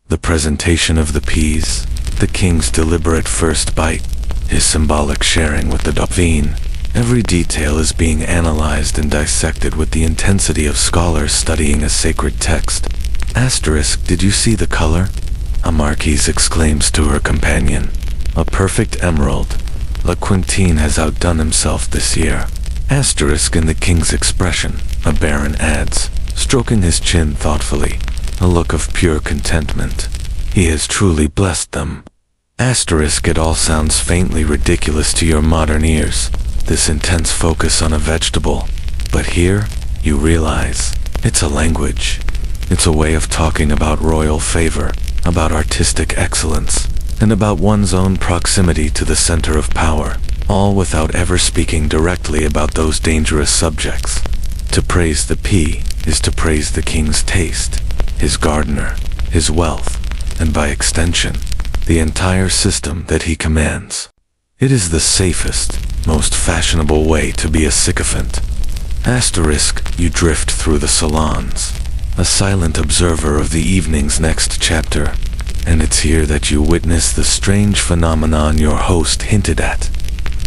The presentation of the peas, the king's deliberate first bite, his symbolic sharing with the dauphin. Every detail is being analyzed and dissected with the intensity of scholars studying a sacred text. Asterisk, did you see the color? A marquise exclaims to her companion. A perfect emerald. La Quintine has outdone himself this year. Asterisk in the king's expression, a baron adds, stroking his chin thoughtfully, a look of pure contentment. He has truly blessed them. Asterisk, it all sounds faintly ridiculous to your modern ears, this intense focus on a vegetable. But here, you realize, it's a language. It's a way of talking about royal favor, about artistic excellence, and about one's own proximity to the center of power, all without ever speaking directly about those dangerous subjects. To praise the pea is to praise the king's taste, his gardener, his wealth, and by extension, the entire system that he commands. It is the safest, most fashionable way to be a sycophant. Asterisk, you drift through the salons, a silent observer of the evening's next chapter, and it's here that you witness the strange phenomenon your host hinted at.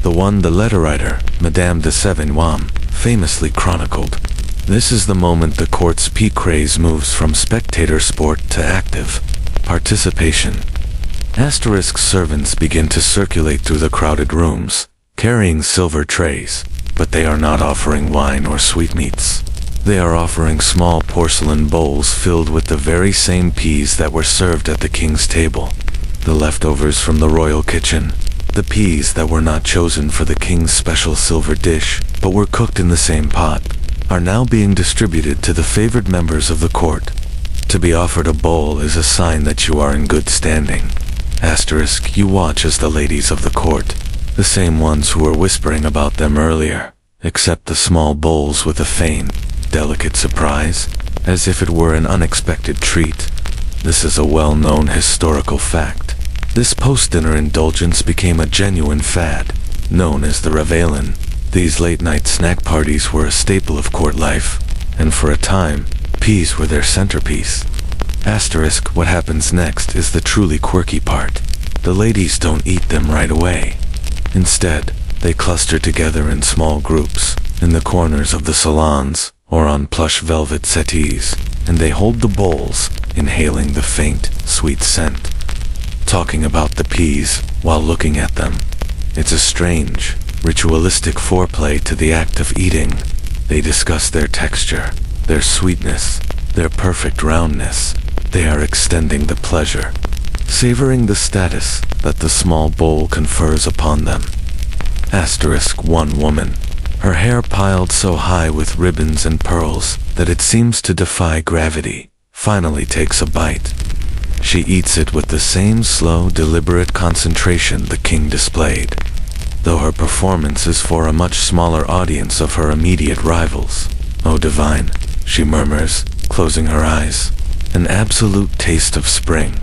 The one the letter writer, Madame de Sévigné, famously chronicled. This is the moment the court's pea craze moves from spectator sport to active participation. Asterisk servants begin to circulate through the crowded rooms, carrying silver trays, but they are not offering wine or sweetmeats. They are offering small porcelain bowls filled with the very same peas that were served at the king's table. The leftovers from the royal kitchen, the peas that were not chosen for the king's special silver dish, but were cooked in the same pot, are now being distributed to the favored members of the court. To be offered a bowl is a sign that you are in good standing. Asterisk, you watch as the ladies of the court, the same ones who were whispering about them earlier, accept the small bowls with a feigned, delicate surprise, as if it were an unexpected treat. This is a well-known historical fact. This post-dinner indulgence became a genuine fad, known as the Réveillon. These late-night snack parties were a staple of court life, and for a time, peas were their centerpiece. Asterisk, what happens next is the truly quirky part. The ladies don't eat them right away. Instead, they cluster together in small groups, in the corners of the salons, or on plush velvet settees, and they hold the bowls, inhaling the faint, sweet scent, talking about the peas while looking at them. It's a strange, ritualistic foreplay to the act of eating. They discuss their texture, their sweetness, their perfect roundness. They are extending the pleasure, savoring the status that the small bowl confers upon them. Asterisk, one woman, her hair piled so high with ribbons and pearls that it seems to defy gravity, finally takes a bite. She eats it with the same slow, deliberate concentration the king displayed, though her performance is for a much smaller audience of her immediate rivals. "Oh divine," she murmurs, closing her eyes, "an absolute taste of spring."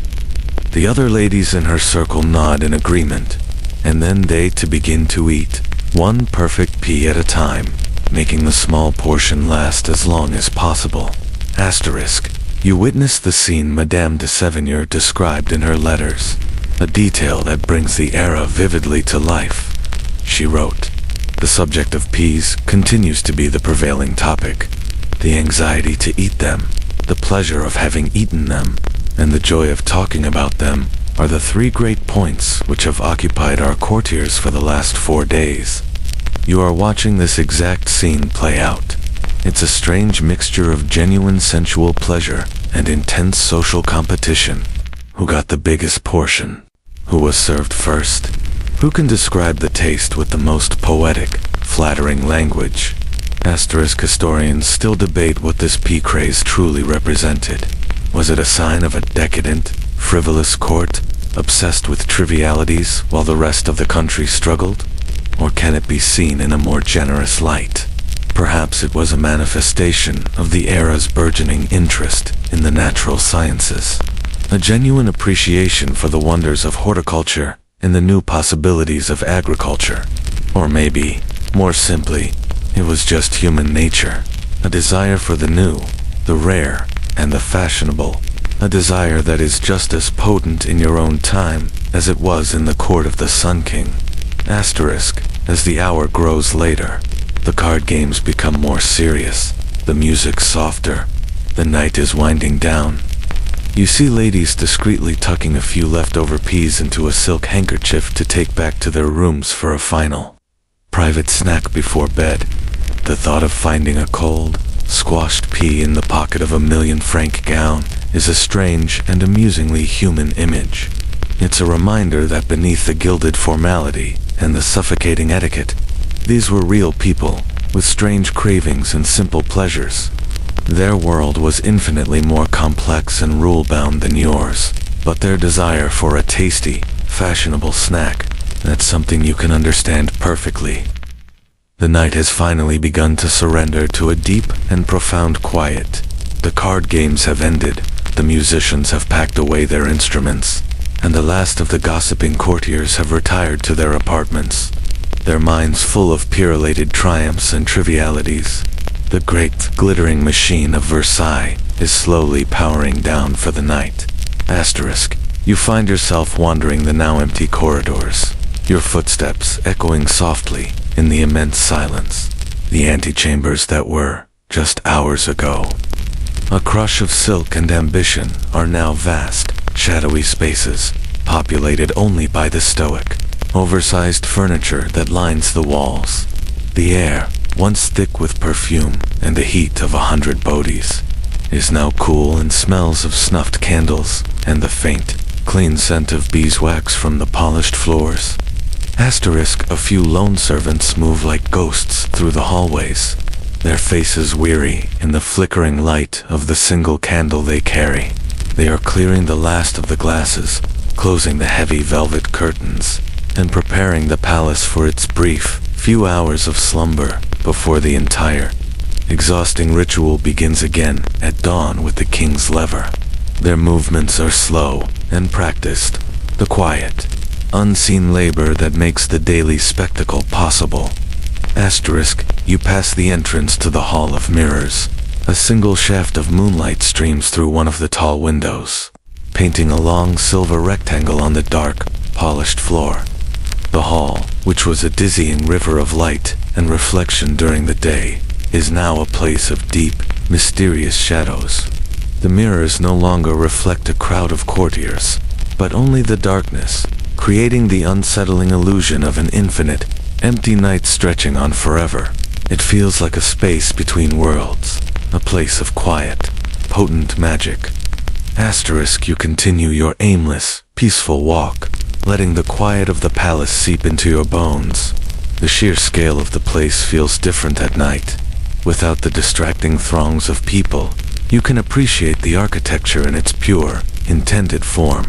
The other ladies in her circle nod in agreement, and then they too begin to eat, one perfect pea at a time, making the small portion last as long as possible. Asterisk, you witness the scene Madame de Sévigné described in her letters, a detail that brings the era vividly to life. She wrote, "The subject of peas continues to be the prevailing topic. The anxiety to eat them, the pleasure of having eaten them, and the joy of talking about them are the three great points which have occupied our courtiers for the last 4 days." You are watching this exact scene play out. It's a strange mixture of genuine sensual pleasure and intense social competition. Who got the biggest portion? Who was served first? Who can describe the taste with the most poetic, flattering language? Asterisk, historians still debate what this pea craze truly represented. Was it a sign of a decadent, frivolous court, obsessed with trivialities while the rest of the country struggled? Or can it be seen in a more generous light? Perhaps it was a manifestation of the era's burgeoning interest in the natural sciences. a genuine appreciation for the wonders of horticulture and the new possibilities of agriculture. Or maybe, more simply, it was just human nature, a desire for the new, the rare, and the fashionable, a desire that is just as potent in your own time as it was in the court of the Sun King. Asterisk, as the hour grows later, the card games become more serious, the music softer, the night is winding down. You see ladies discreetly tucking a few leftover peas into a silk handkerchief to take back to their rooms for a final private snack before bed. The thought of finding a cold, squashed pea in the pocket of a million-franc gown is a strange and amusingly human image. It's a reminder that beneath the gilded formality and the suffocating etiquette, these were real people with strange cravings and simple pleasures. Their world was infinitely more complex and rule-bound than yours, but their desire for a tasty, fashionable snack, that's something you can understand perfectly. The night has finally begun to surrender to a deep and profound quiet. The card games have ended, the musicians have packed away their instruments, and the last of the gossiping courtiers have retired to their apartments, their minds full of purelated triumphs and trivialities. The great, glittering machine of Versailles is slowly powering down for the night. Asterisk, you find yourself wandering the now empty corridors, your footsteps echoing softly in the immense silence, the antechambers that were, just hours ago, a crush of silk and ambition, are now vast, shadowy spaces, populated only by the stoic, oversized furniture that lines the walls. The air, once thick with perfume and the heat of 100 bodies, is now cool and smells of snuffed candles and the faint, clean scent of beeswax from the polished floors. Asterisk, a few lone servants move like ghosts through the hallways, their faces weary in the flickering light of the single candle they carry. They are clearing the last of the glasses, closing the heavy velvet curtains, and preparing the palace for its brief, few hours of slumber before the entire, exhausting ritual begins again at dawn with the king's lever. Their movements are slow and practiced, the quiet, unseen labor that makes the daily spectacle possible. Asterisk, you pass the entrance to the Hall of Mirrors. A single shaft of moonlight streams through one of the tall windows, painting a long silver rectangle on the dark, polished floor. The hall, which was a dizzying river of light and reflection during the day, is now a place of deep, mysterious shadows. The mirrors no longer reflect a crowd of courtiers, but only the darkness, creating the unsettling illusion of an infinite, empty night stretching on forever. It feels like a space between worlds, a place of quiet, potent magic. Asterisk, you continue your aimless, peaceful walk, letting the quiet of the palace seep into your bones. The sheer scale of the place feels different at night. Without the distracting throngs of people, you can appreciate the architecture in its pure, intended form.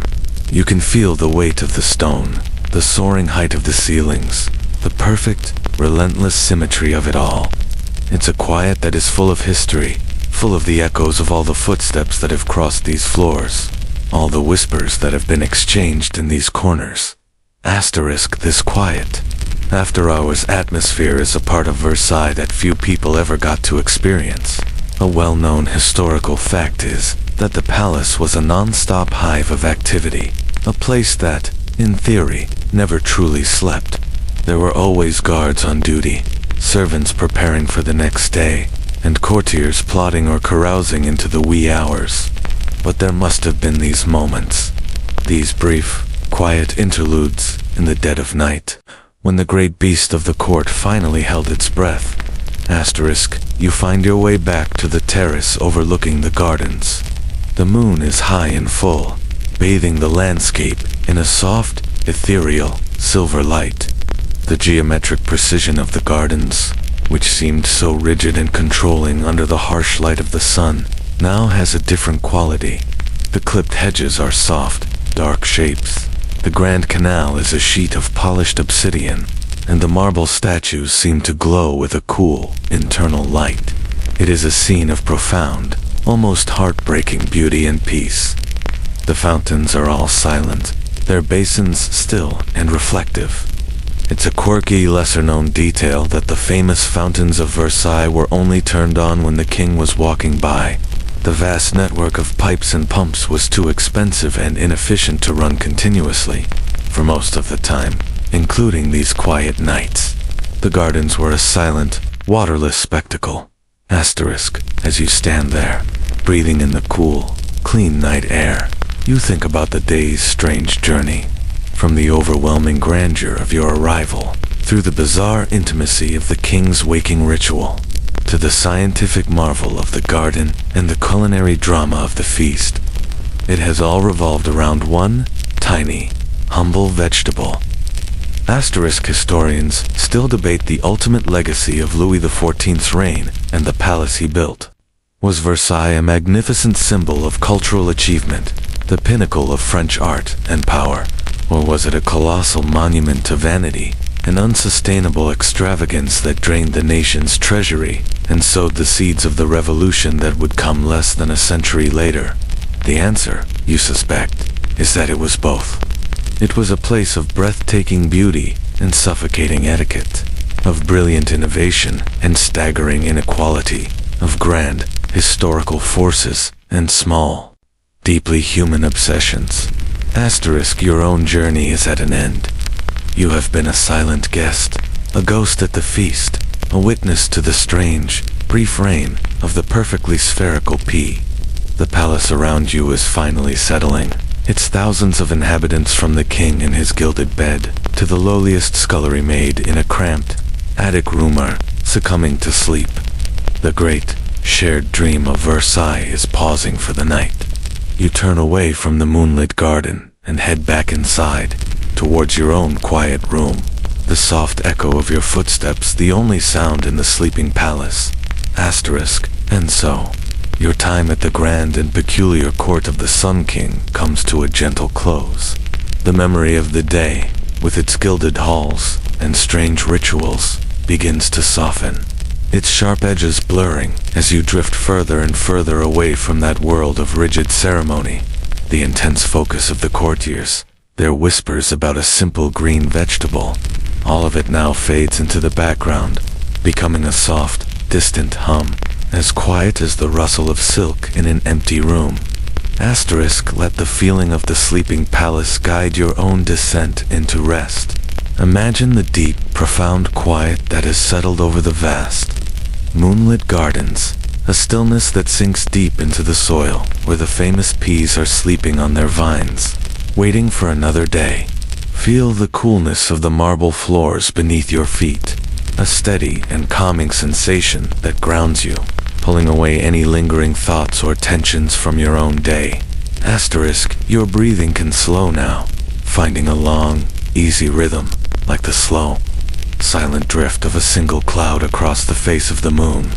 You can feel the weight of the stone, the soaring height of the ceilings, the perfect, relentless symmetry of it all. It's a quiet that is full of history, full of the echoes of all the footsteps that have crossed these floors, all the whispers that have been exchanged in these corners. Asterisk, this quiet, after-hours atmosphere is a part of Versailles that few people ever got to experience. A well-known historical fact is that the palace was a non-stop hive of activity, a place that, in theory, never truly slept. There were always guards on duty, servants preparing for the next day, and courtiers plotting or carousing into the wee hours. But there must have been these moments, these brief, quiet interludes in the dead of night, when the great beast of the court finally held its breath. Asterisk, you find your way back to the terrace overlooking the gardens. The moon is high and full, bathing the landscape in a soft, ethereal, silver light. The geometric precision of the gardens, which seemed so rigid and controlling under the harsh light of the sun, now has a different quality. The clipped hedges are soft, dark shapes. The Grand Canal is a sheet of polished obsidian, and the marble statues seem to glow with a cool, internal light. It is a scene of profound, almost heartbreaking beauty and peace. The fountains are all silent, their basins still and reflective. It's a quirky, lesser-known detail that the famous fountains of Versailles were only turned on when the king was walking by. The vast network of pipes and pumps was too expensive and inefficient to run continuously, for most of the time, including these quiet nights. The gardens were a silent, waterless spectacle. Asterisk, as you stand there, breathing in the cool, clean night air, you think about the day's strange journey. From the overwhelming grandeur of your arrival, through the bizarre intimacy of the king's waking ritual, to the scientific marvel of the garden and the culinary drama of the feast. It has all revolved around one tiny, humble vegetable. Asterisk historians still debate the ultimate legacy of Louis XIV's reign and the palace he built. Was Versailles a magnificent symbol of cultural achievement, the pinnacle of French art and power? Or was it a colossal monument to vanity, an unsustainable extravagance that drained the nation's treasury and sowed the seeds of the revolution that would come less than a century later? The answer, you suspect, is that it was both. It was a place of breathtaking beauty and suffocating etiquette, of brilliant innovation and staggering inequality, of grand, historical forces and small, deeply human obsessions. Asterisk, your own journey is at an end. You have been a silent guest, a ghost at the feast, a witness to the strange, brief reign of the perfectly spherical pea. The palace around you is finally settling, its thousands of inhabitants from the king in his gilded bed to the lowliest scullery maid in a cramped attic room are succumbing to sleep. The great, shared dream of Versailles is pausing for the night. You turn away from the moonlit garden and head back inside, towards your own quiet room, the soft echo of your footsteps the only sound in the sleeping palace. Asterisk, and so, your time at the grand and peculiar court of the Sun King comes to a gentle close. The memory of the day, with its gilded halls and strange rituals, begins to soften, its sharp edges blurring as you drift further and further away from that world of rigid ceremony. The intense focus of the courtiers, their whispers about a simple green vegetable, all of it now fades into the background, becoming a soft, distant hum, as quiet as the rustle of silk in an empty room. Asterisk, let the feeling of the sleeping palace guide your own descent into rest. Imagine the deep, profound quiet that has settled over the vast, moonlit gardens, a stillness that sinks deep into the soil where the famous peas are sleeping on their vines, waiting for another day. Feel the coolness of the marble floors beneath your feet, a steady and calming sensation that grounds you, pulling away any lingering thoughts or tensions from your own day. Asterisk, your breathing can slow now, finding a long, easy rhythm, like the slow, silent drift of a single cloud across the face of the moon.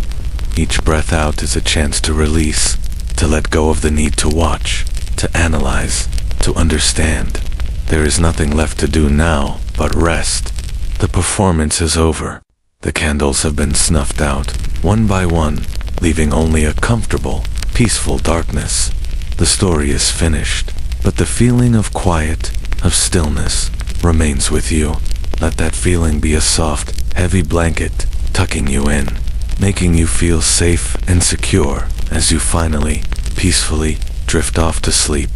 Each breath out is a chance to release, to let go of the need to watch, to analyze, to understand. There is nothing left to do now but rest. The performance is over. The candles have been snuffed out, one by one, leaving only a comfortable, peaceful darkness. The story is finished, but the feeling of quiet, of stillness, remains with you. Let that feeling be a soft, heavy blanket, tucking you in, making you feel safe and secure as you finally, peacefully, drift off to sleep.